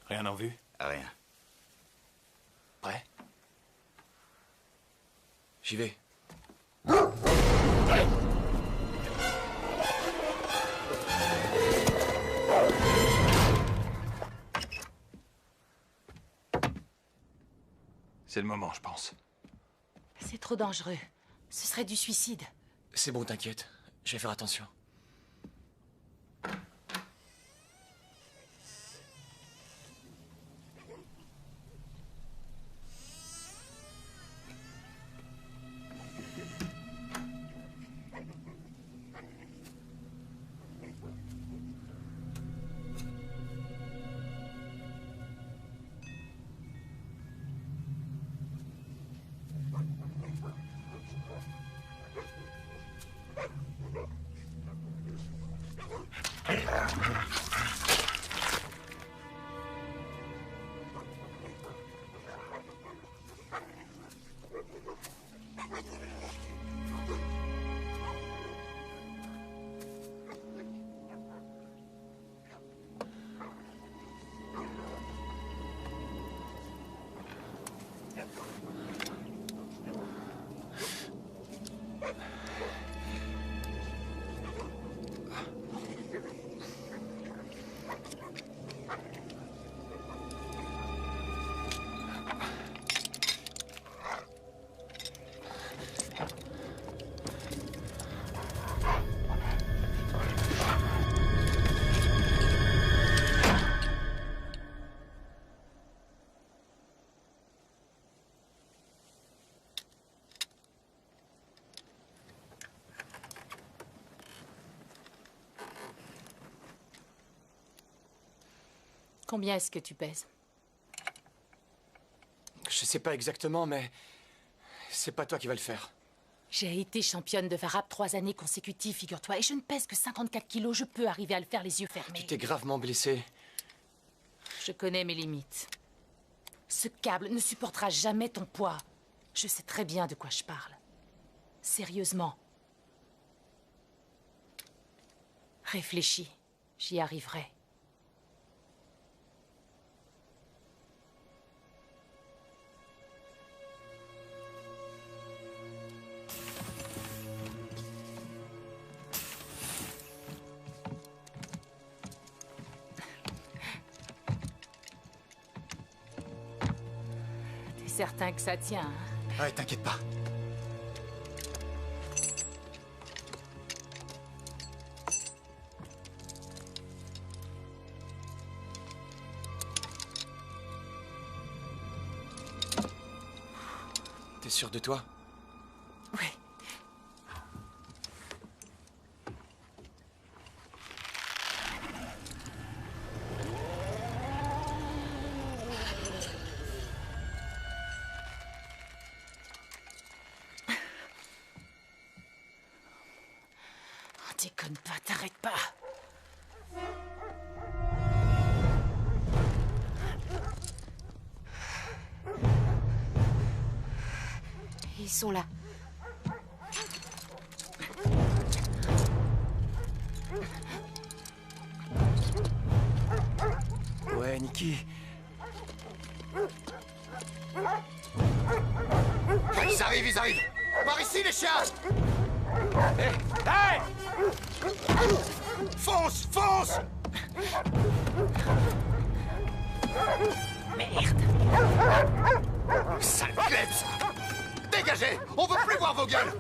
Rien en vue? Rien. Prêt? J'y vais. C'est le moment, je pense. C'est trop dangereux. Ce serait du suicide. C'est bon, t'inquiète. Je vais faire attention. Combien est-ce que tu pèses? Je sais pas exactement, mais c'est pas toi qui vas le faire. J'ai été championne de varap 3 années consécutives, figure-toi, et je ne pèse que 54 kilos. Je peux arriver à le faire les yeux fermés. Tu t'es gravement blessé. Je connais mes limites. Ce câble ne supportera jamais ton poids. Je sais très bien de quoi je parle. Sérieusement. Réfléchis. J'y arriverai. T'es certain que ça tient, hein? Ouais, t'inquiète pas. T'es sûr de toi? Oui. Oh, déconne pas, t'arrêtes pas. Ils sont là. Ouais, Nikki. Ils arrivent, ils arrivent. Par ici, les chiens. Hey! Fonce, fonce. Merde. Sale plebs. Dégagez. On veut plus voir vos gueules.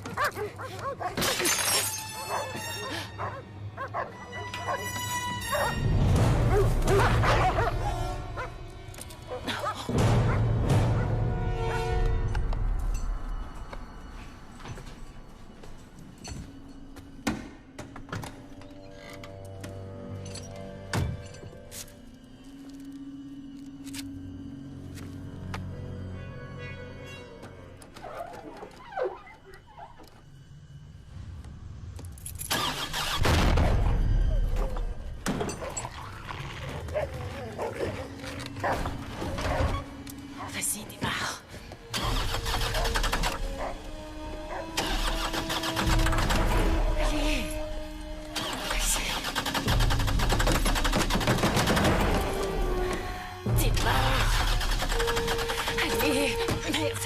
Vas-y, démarre. Allez. Vas-y. Démarre. Allez. Merde.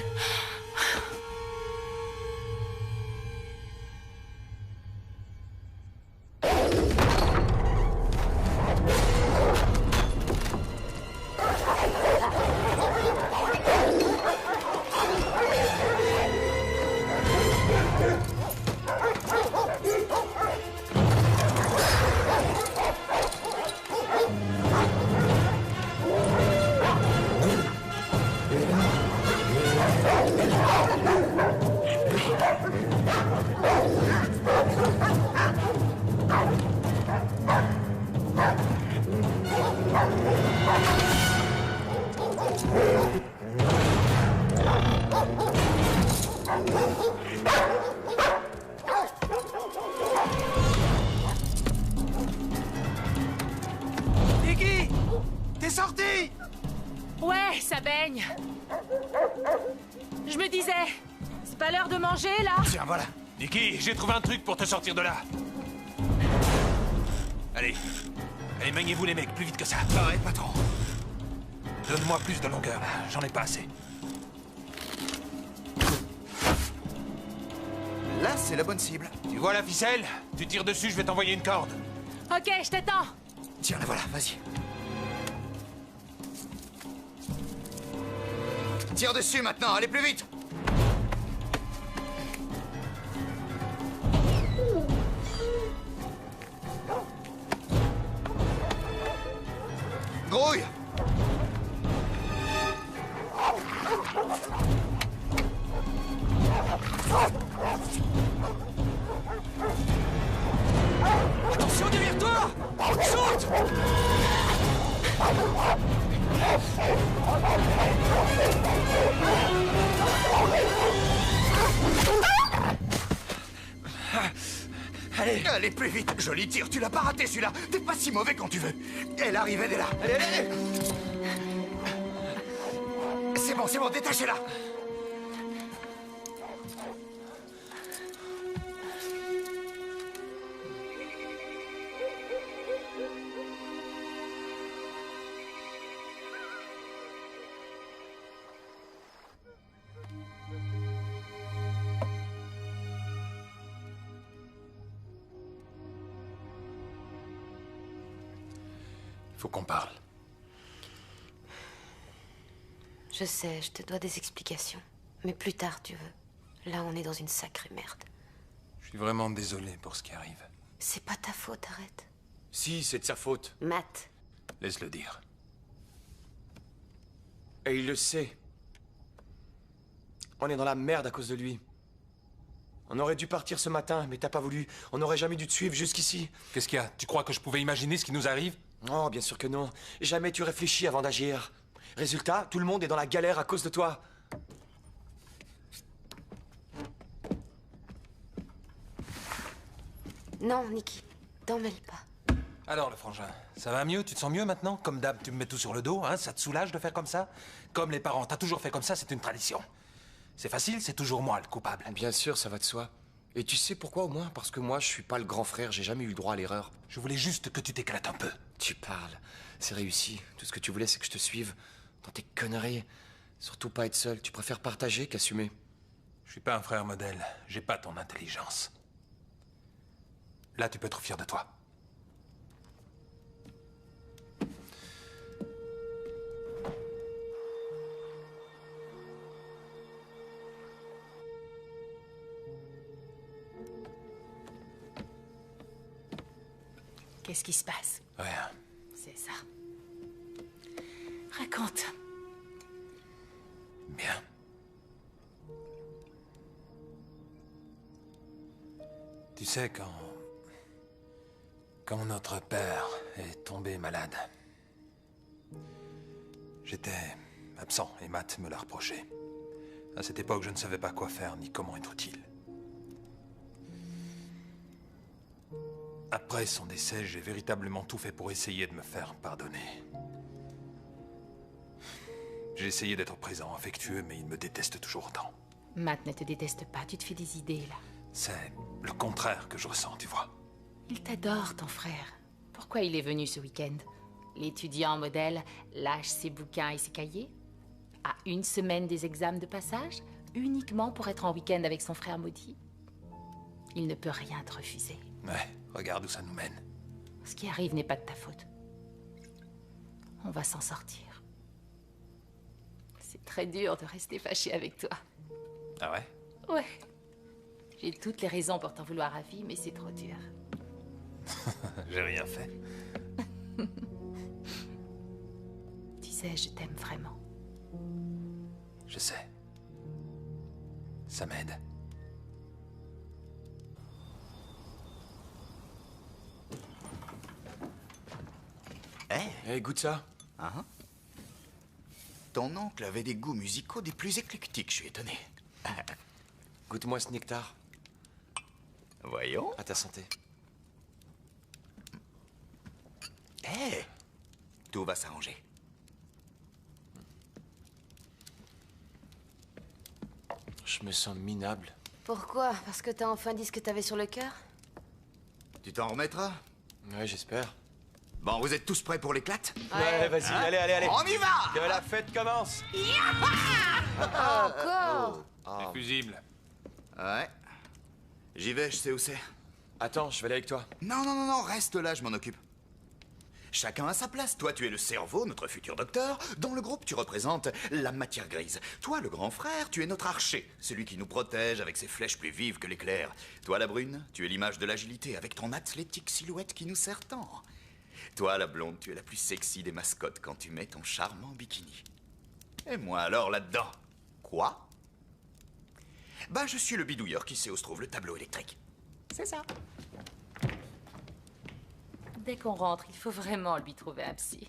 Nikki! T'es sorti! Ouais, ça baigne. Je me disais, c'est pas l'heure de manger, là? Tiens, voilà. Nikki, j'ai trouvé un truc pour te sortir de là. Allez. Allez, maniez-vous les mecs, plus vite que ça. Pareil, patron. Donne-moi plus de longueur, là. J'en ai pas assez. Là, c'est la bonne cible. Tu vois la ficelle? Tu tires dessus, je vais t'envoyer une corde. Ok, je t'attends. Tiens, la voilà, vas-y. Tire dessus maintenant, allez plus vite. Grouille. Attention derrière toi! Saute! Allez! Allez plus vite, joli tir, tu l'as pas raté celui-là. T'es pas si mauvais quand tu veux. Elle arrive, elle est là. Allez, allez! C'est bon, détachez-la. Faut qu'on parle. Je sais, je te dois des explications. Mais plus tard, tu veux. Là, on est dans une sacrée merde. Je suis vraiment désolé pour ce qui arrive. C'est pas ta faute, arrête. Si, c'est de sa faute. Matt, Laisse-le dire. Et il le sait. On est dans la merde à cause de lui. On aurait dû partir ce matin, mais t'as pas voulu. On n'aurait jamais dû te suivre jusqu'ici. Qu'est-ce qu'il y a? Tu crois que je pouvais imaginer ce qui nous arrive? Oh, bien sûr que non. Jamais tu réfléchis avant d'agir. Résultat, tout le monde est dans la galère à cause de toi. Non, Nicky, t'en mêle pas. Alors, le frangin, ça va mieux? Tu te sens mieux maintenant? Comme d'hab, tu me mets tout sur le dos, hein? Ça te soulage de faire comme ça? Comme les parents, t'as toujours fait comme ça, c'est une tradition. C'est facile, c'est toujours moi le coupable. Bien sûr, ça va de soi. Et tu sais pourquoi au moins? Parce que moi, je suis pas le grand frère, j'ai jamais eu le droit à l'erreur. Je voulais juste que tu t'éclates un peu. Tu parles. C'est réussi. Tout ce que tu voulais, c'est que je te suive. Dans tes conneries. Surtout pas être seul. Tu préfères partager qu'assumer. Je suis pas un frère modèle, j'ai pas ton intelligence. Là, tu peux être fier de toi. Qu'est-ce qui se passe? Rien. C'est ça. Raconte. Bien. Tu sais, quand notre père est tombé malade, j'étais absent et Matt me l'a reproché. À cette époque, je ne savais pas quoi faire ni comment être utile. Après son décès, j'ai véritablement tout fait pour essayer de me faire pardonner. J'ai essayé d'être présent, affectueux, mais il me déteste toujours autant. Matt ne te déteste pas, tu te fais des idées, là. C'est le contraire que je ressens, tu vois. Il t'adore, ton frère. Pourquoi il est venu ce week-end? L'étudiant modèle lâche ses bouquins et ses cahiers? À une semaine des examens de passage? Uniquement pour être en week-end avec son frère maudit? Il ne peut rien te refuser. Ouais, regarde où ça nous mène. Ce qui arrive n'est pas de ta faute. On va s'en sortir. C'est très dur de rester fâché avec toi. Ah ouais? Ouais. J'ai toutes les raisons pour t'en vouloir à vie, mais c'est trop dur. J'ai rien fait. Tu sais, je t'aime vraiment. Je sais. Ça m'aide. Hey, goûte ça. Hein? Ton oncle avait des goûts musicaux des plus éclectiques, je suis étonné. Goûte-moi ce nectar. Voyons. À ta santé. Hé! Tout va s'arranger. Je me sens minable. Pourquoi? Parce que t'as enfin dit ce que t'avais sur le cœur? Tu t'en remettras? Ouais, j'espère. Bon, vous êtes tous prêts pour l'éclate? Ouais, vas-y, allez. On y va! Que la fête commence. Encore? Les fusibles. Ouais. J'y vais, je sais où c'est. Attends, je vais aller avec toi. Non, reste là, je m'en occupe. Chacun à sa place. Toi, tu es le cerveau, notre futur docteur. Dans le groupe, tu représentes la matière grise. Toi, le grand frère, tu es notre archer, celui qui nous protège avec ses flèches plus vives que l'éclair. Toi, la brune, tu es l'image de l'agilité avec ton athlétique silhouette qui nous sert tant. Toi, la blonde, tu es la plus sexy des mascottes quand tu mets ton charmant bikini. Et moi, alors, là-dedans? Quoi? Bah, je suis le bidouilleur qui sait où se trouve le tableau électrique. C'est ça. Dès qu'on rentre, il faut vraiment lui trouver un psy.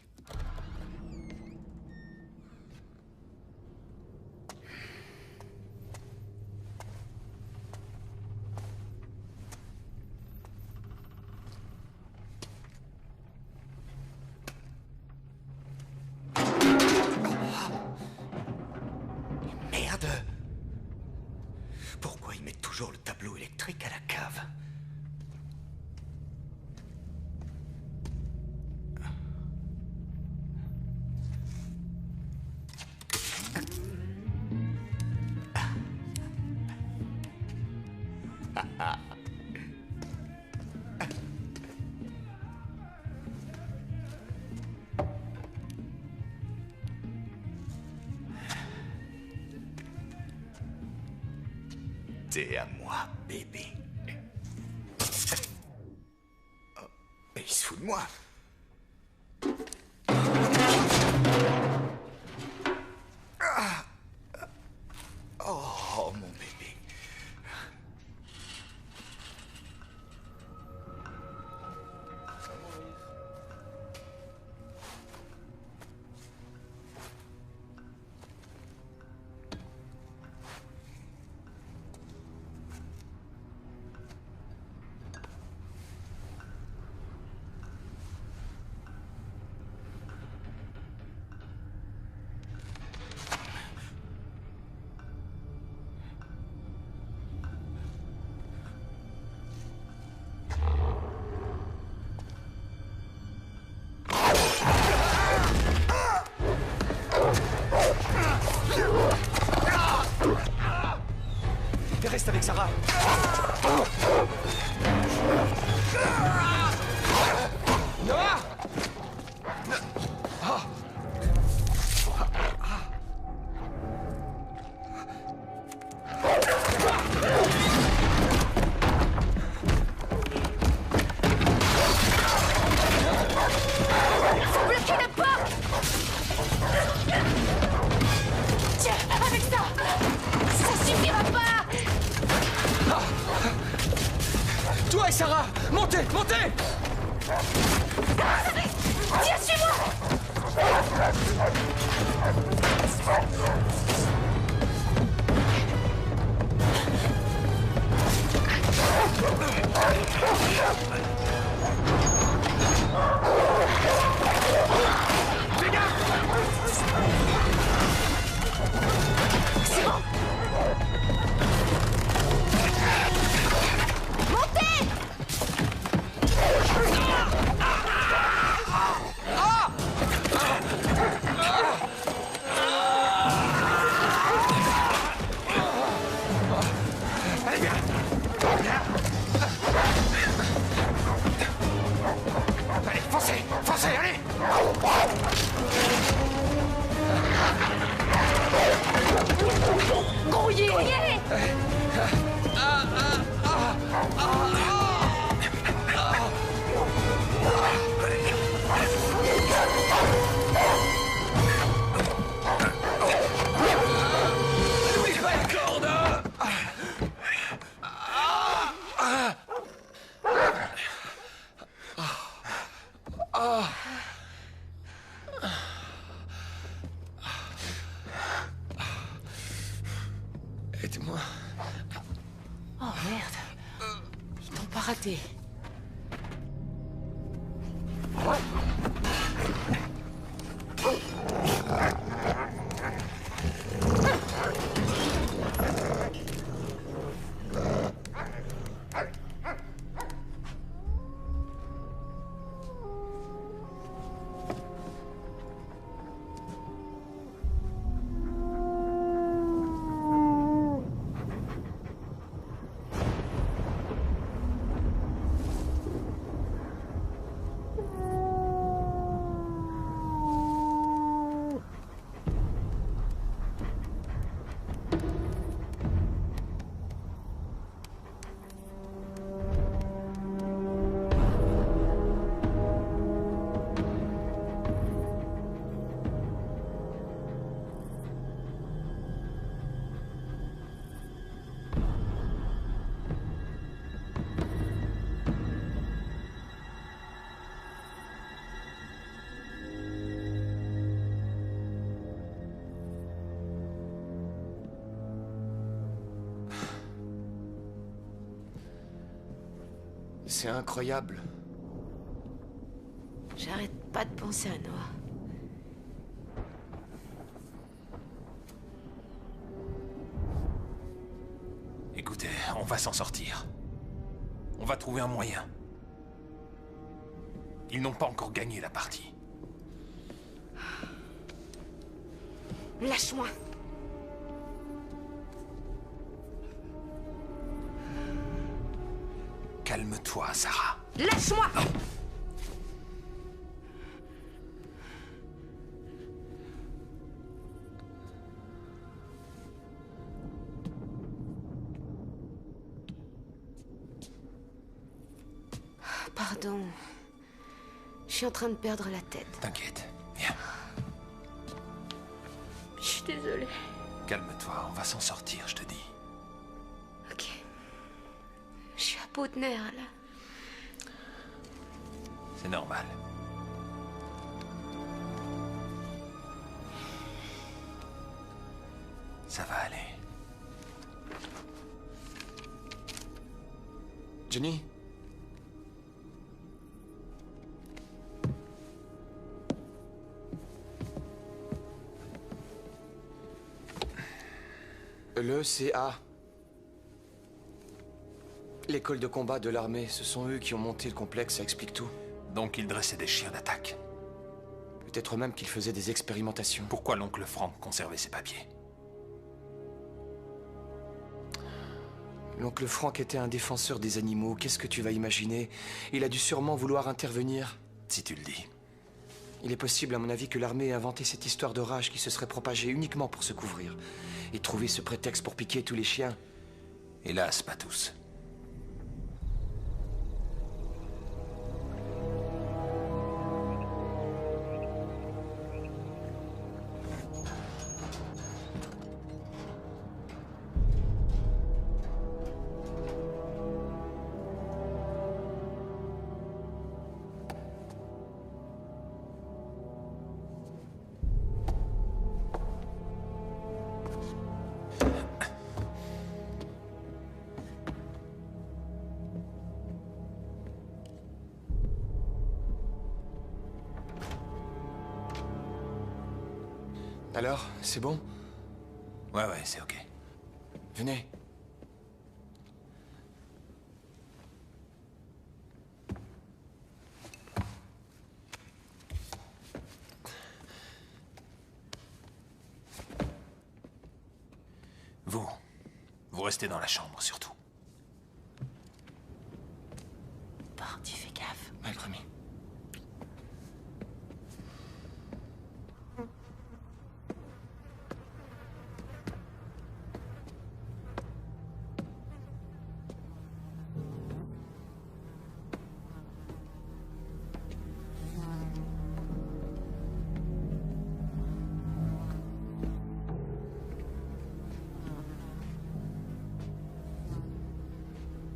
Merde! Pourquoi il met toujours le tableau électrique à la cave? T'es à moi, bébé. Oh, mais il se fout de moi. Ah. Oh. reste avec Sarah. Noah! Faut bloquer la porte! Tiens, avec ça! Ça suffira pas! Toi et Sarah, montez, montez! Tiens, suis-moi! C'est bon! Montez! Allez, foncez! Foncez, allez! Grouillez! Grouillez! Aide-moi. Oh merde. Ils t'ont pas raté. C'est incroyable. J'arrête pas de penser à Noah. Écoutez, on va s'en sortir. On va trouver un moyen. Ils n'ont pas encore gagné la partie. Lâche-moi. Calme-toi, Sarah. Lâche-moi! Pardon. Je suis en train de perdre la tête. T'inquiète, viens. Je suis désolée. Calme-toi, on va s'en sortir, je te dis. Ok. Je suis à bout de nerfs, là. C'est normal. Ça va aller. Jenny? Le CA. L'école de combat de l'armée, ce sont eux qui ont monté le complexe, ça explique tout. Donc ils dressaient des chiens d'attaque. Peut-être même qu'ils faisaient des expérimentations. Pourquoi l'oncle Frank conservait ses papiers? L'oncle Frank était un défenseur des animaux. Qu'est-ce que tu vas imaginer? Il a dû sûrement vouloir intervenir. Si tu le dis. Il est possible, à mon avis, que l'armée ait inventé cette histoire de rage qui se serait propagée uniquement pour se couvrir. Et trouver ce prétexte pour piquer tous les chiens. Hélas, pas tous. Alors, c'est bon? Ouais, c'est ok. Venez. Vous restez dans la chambre, surtout. Bon, tu fais gaffe. Ouais, promis.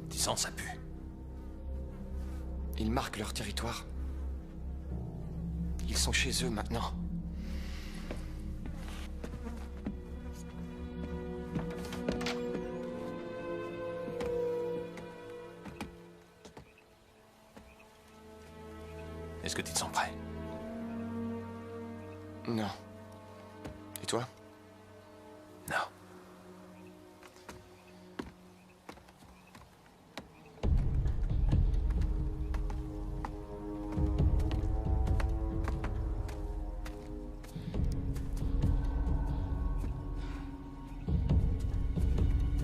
Tu sens, ça pue. Ils marquent leur territoire. Ils sont chez eux maintenant. Est-ce que tu te sens prêt? Non. Et toi? Non.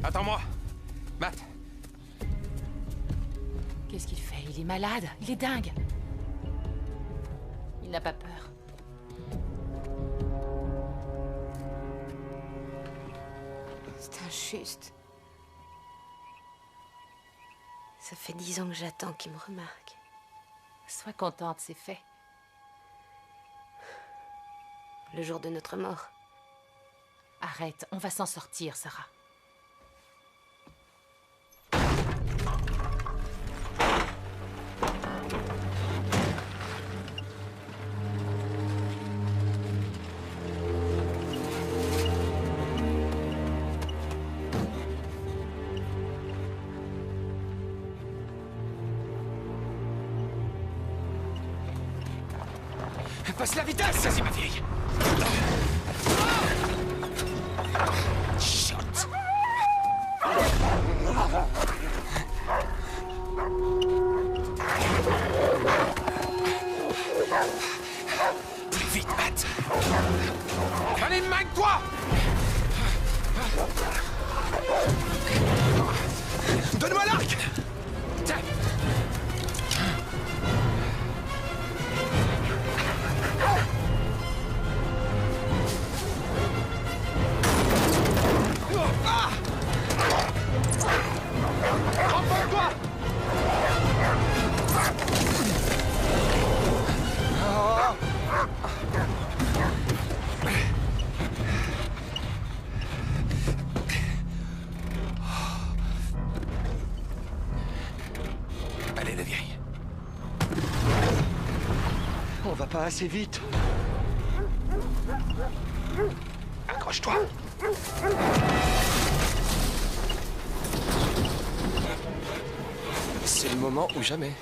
Attends-moi! Matt! Qu'est-ce qu'il fait? Il est malade. Il est dingue. Il n'a pas peur. C'est injuste. Ça fait 10 ans que j'attends qu'il me remarque. Sois contente, c'est fait. Le jour de notre mort. Arrête, on va s'en sortir, Sarah. Passe la vitesse! Vas-y, ma vieille! Chut! Plus vite, Matt! Allez, magne-toi! Donne-moi l'arc! Allez, la vieille. On va pas assez vite. Accroche-toi. C'est le moment ou jamais.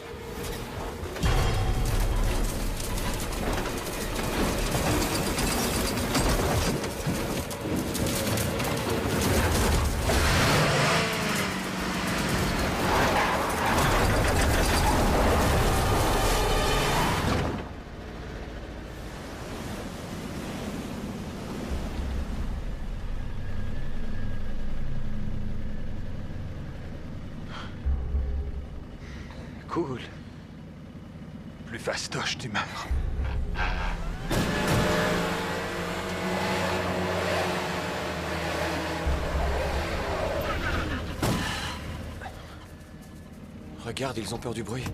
cool. Plus fastoche, tu meurs. Regarde, ils ont peur du bruit.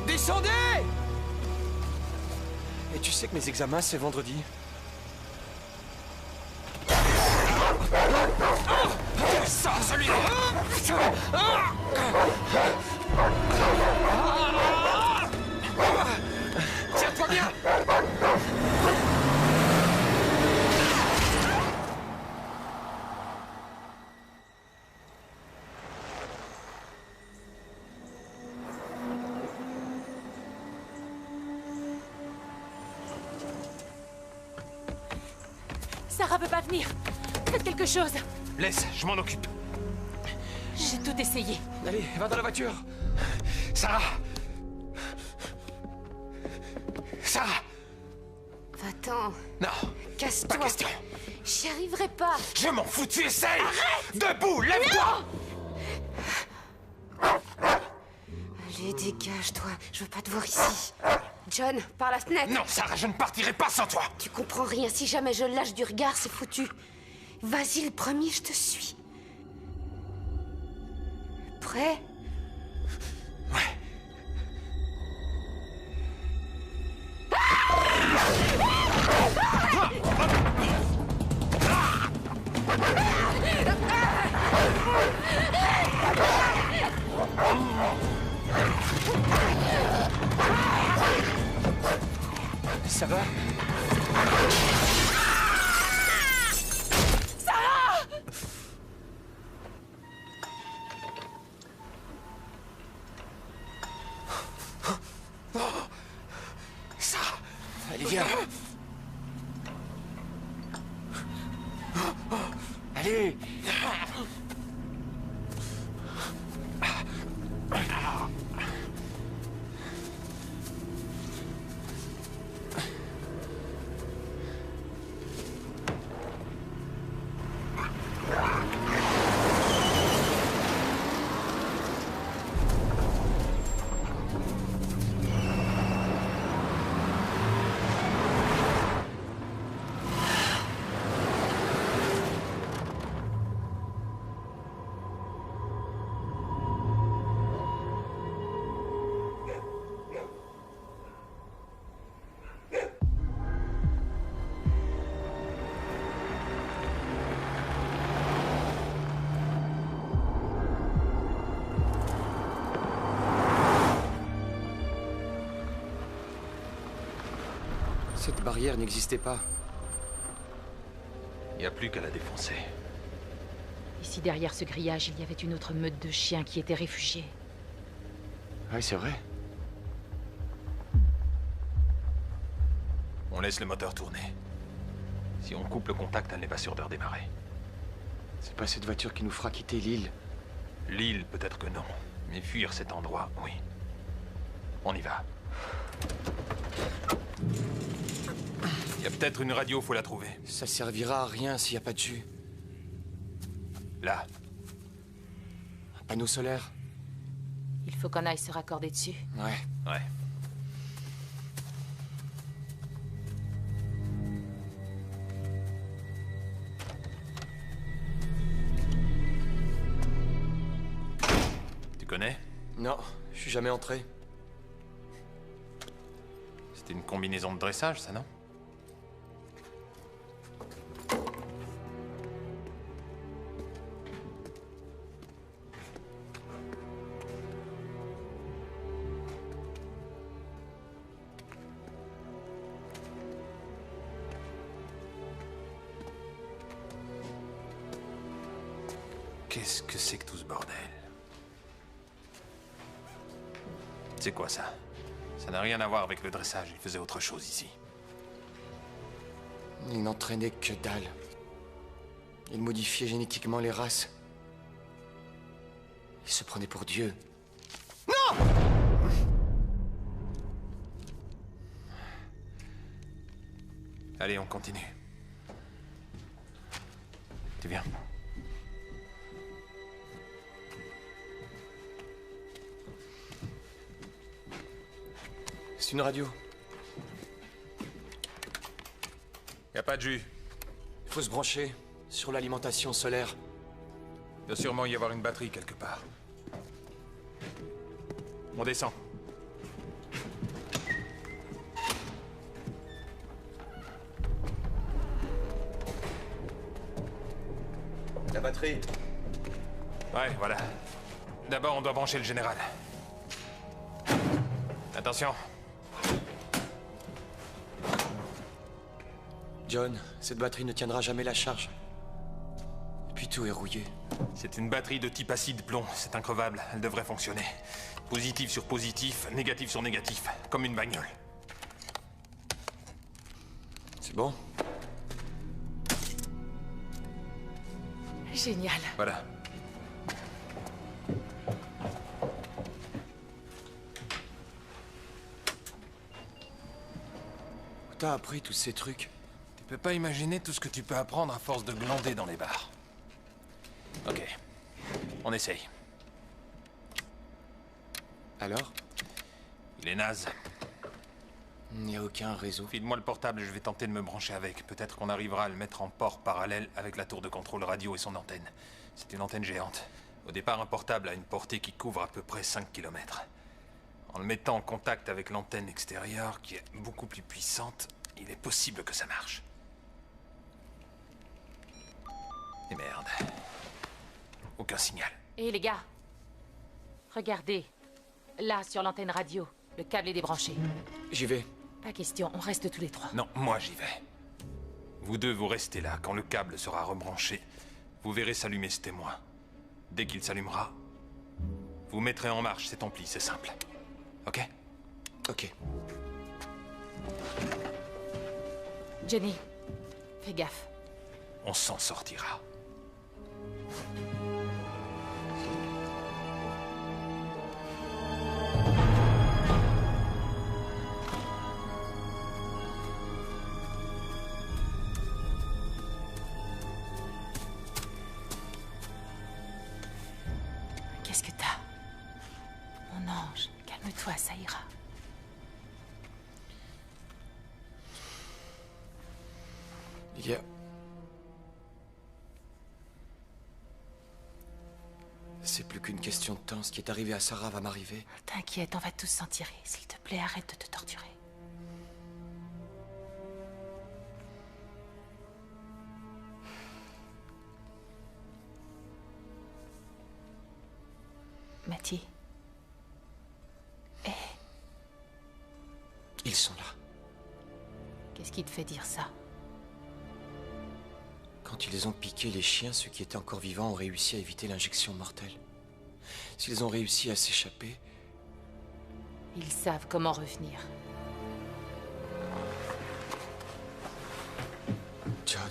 Descendez! Et tu sais que mes examens, c'est vendredi. Ça, celui-là! Tiens-toi bien! Sarah peut pas venir. Faites quelque chose. Laisse, je m'en occupe. J'ai tout essayé. Allez, va dans la voiture. Sarah! Sarah! Va-t'en. Non, Casse-toi. pas question. J'y arriverai pas. Je m'en fous, tu essayes! Debout, lève-toi! Allez, dégage-toi. Je veux pas te voir ici. John, par la fenêtre. Non, Sarah, je ne partirai pas sans toi! Tu comprends rien. Si jamais je lâche du regard, c'est foutu. Vas-y, le premier, je te suis. Prêt? Ouais. Ça va? Sarah! Allez, viens. Allez. Cette barrière n'existait pas. Il n'y a plus qu'à la défoncer. Ici, derrière ce grillage, il y avait une autre meute de chiens qui étaient réfugiés. Ouais, c'est vrai. On laisse le moteur tourner. Si on coupe le contact, elle n'est pas sûre de redémarrer. C'est pas cette voiture qui nous fera quitter l'île. L'île, peut-être que non. Mais fuir cet endroit, oui. On y va. Il y a peut-être une radio, faut la trouver. Ça servira à rien s'il n'y a pas de jus. Là. Un panneau solaire? Il faut qu'on aille se raccorder dessus. Ouais. Ouais. Tu connais? Non, je suis jamais entré. C'était une combinaison de dressage, ça, non? Qu'est-ce que c'est que tout ce bordel? C'est quoi ça? Ça n'a rien à voir avec le dressage, il faisait autre chose ici. Il n'entraînait que dalle. Il modifiait génétiquement les races. Il se prenait pour Dieu. Non! Allez, on continue. Tu viens. C'est une radio. Y a pas de jus. Il faut se brancher sur l'alimentation solaire. Il doit sûrement y avoir une batterie quelque part. On descend. La batterie. Ouais, voilà. D'abord, on doit brancher le général. Attention. John, cette batterie ne tiendra jamais la charge. Et puis tout est rouillé. C'est une batterie de type acide plomb. C'est increvable. Elle devrait fonctionner. Positif sur positif, négatif sur négatif. Comme une bagnole. C'est bon? Génial. Voilà. Où t'as appris tous ces trucs? Tu peux pas imaginer tout ce que tu peux apprendre à force de glander dans les bars. Ok. On essaye. Alors? Il est naze. Il n'y a aucun réseau. File-moi le portable, je vais tenter de me brancher avec. Peut-être qu'on arrivera à le mettre en port parallèle avec la tour de contrôle radio et son antenne. C'est une antenne géante. Au départ, un portable a une portée qui couvre à peu près 5 km. En le mettant en contact avec l'antenne extérieure, qui est beaucoup plus puissante, il est possible que ça marche. Et merde. Aucun signal. Et les gars, regardez. Là, sur l'antenne radio, le câble est débranché. J'y vais. Pas question, on reste tous les trois. Non, moi j'y vais. Vous deux, vous restez là. Quand le câble sera rebranché, vous verrez s'allumer ce témoin. Dès qu'il s'allumera, vous mettrez en marche cet ampli, c'est simple. Ok? Ok. Jenny, fais gaffe. On s'en sortira. Qu'est-ce que t'as? Mon ange, calme-toi, ça ira. Il y a... C'est plus qu'une question de temps. Ce qui est arrivé à Sarah va m'arriver. T'inquiète, on va tous s'en tirer. S'il te plaît, arrête de te torturer. Mathieu. Hé, Ils sont là. qu'est-ce qui te fait dire ça? Quand ils ont piqué les chiens, ceux qui étaient encore vivants ont réussi à éviter l'injection mortelle. S'ils ont réussi à s'échapper, Ils savent comment revenir. John...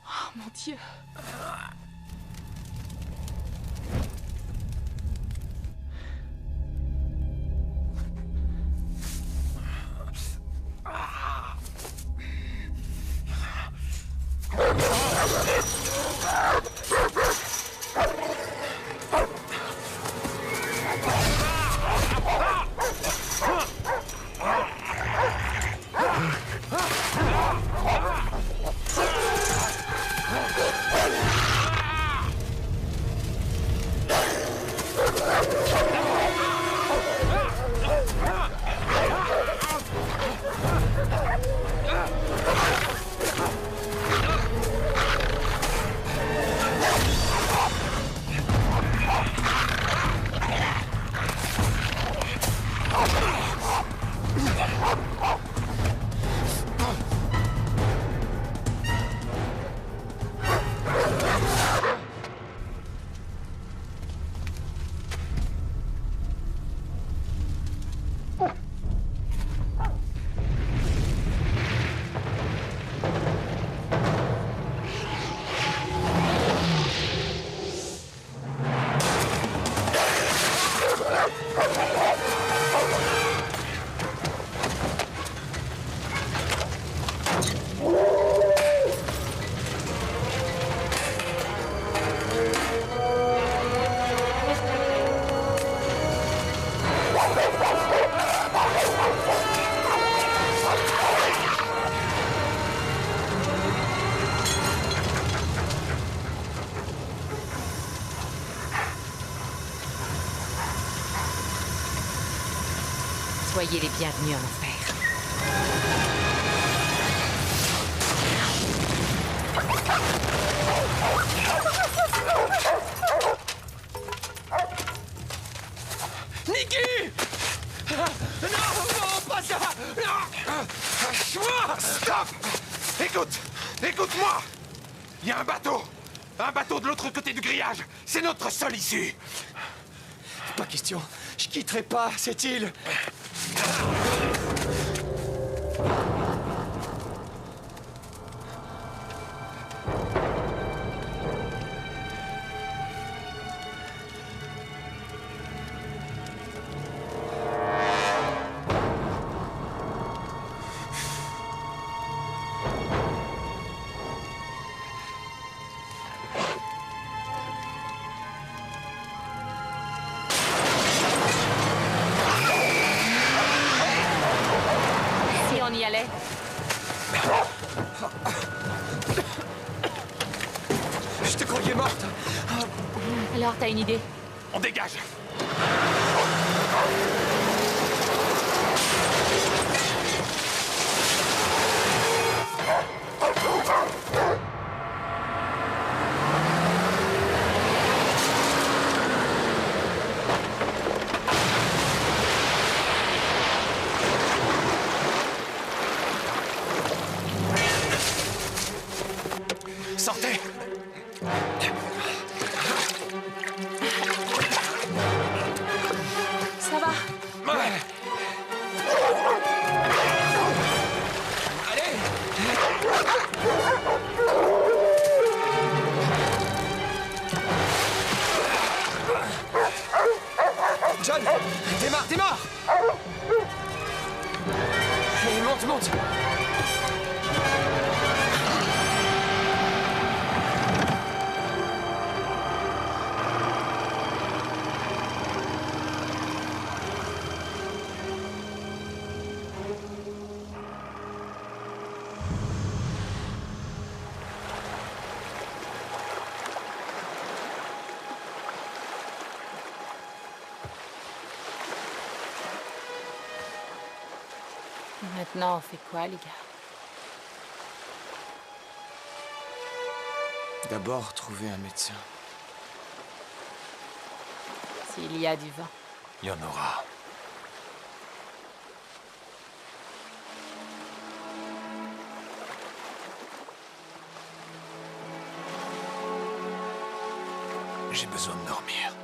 Oh mon Dieu! Soyez les bienvenus en enfer. Nikki! Non, non, pas ça! Non! Stop! Écoute-moi! Il y a un bateau! Un bateau de l'autre côté du grillage! C'est notre seule issue! Pas question. Je quitterai pas cette île. Si on y allait. Je te croyais morte. Alors, t'as une idée? On dégage! Sortez! Ça va? Ouais. John, démarre! Allez, monte! Maintenant, on fait quoi, les gars? D'abord, trouver un médecin. S'il y a du vent. Il y en aura. J'ai besoin de dormir.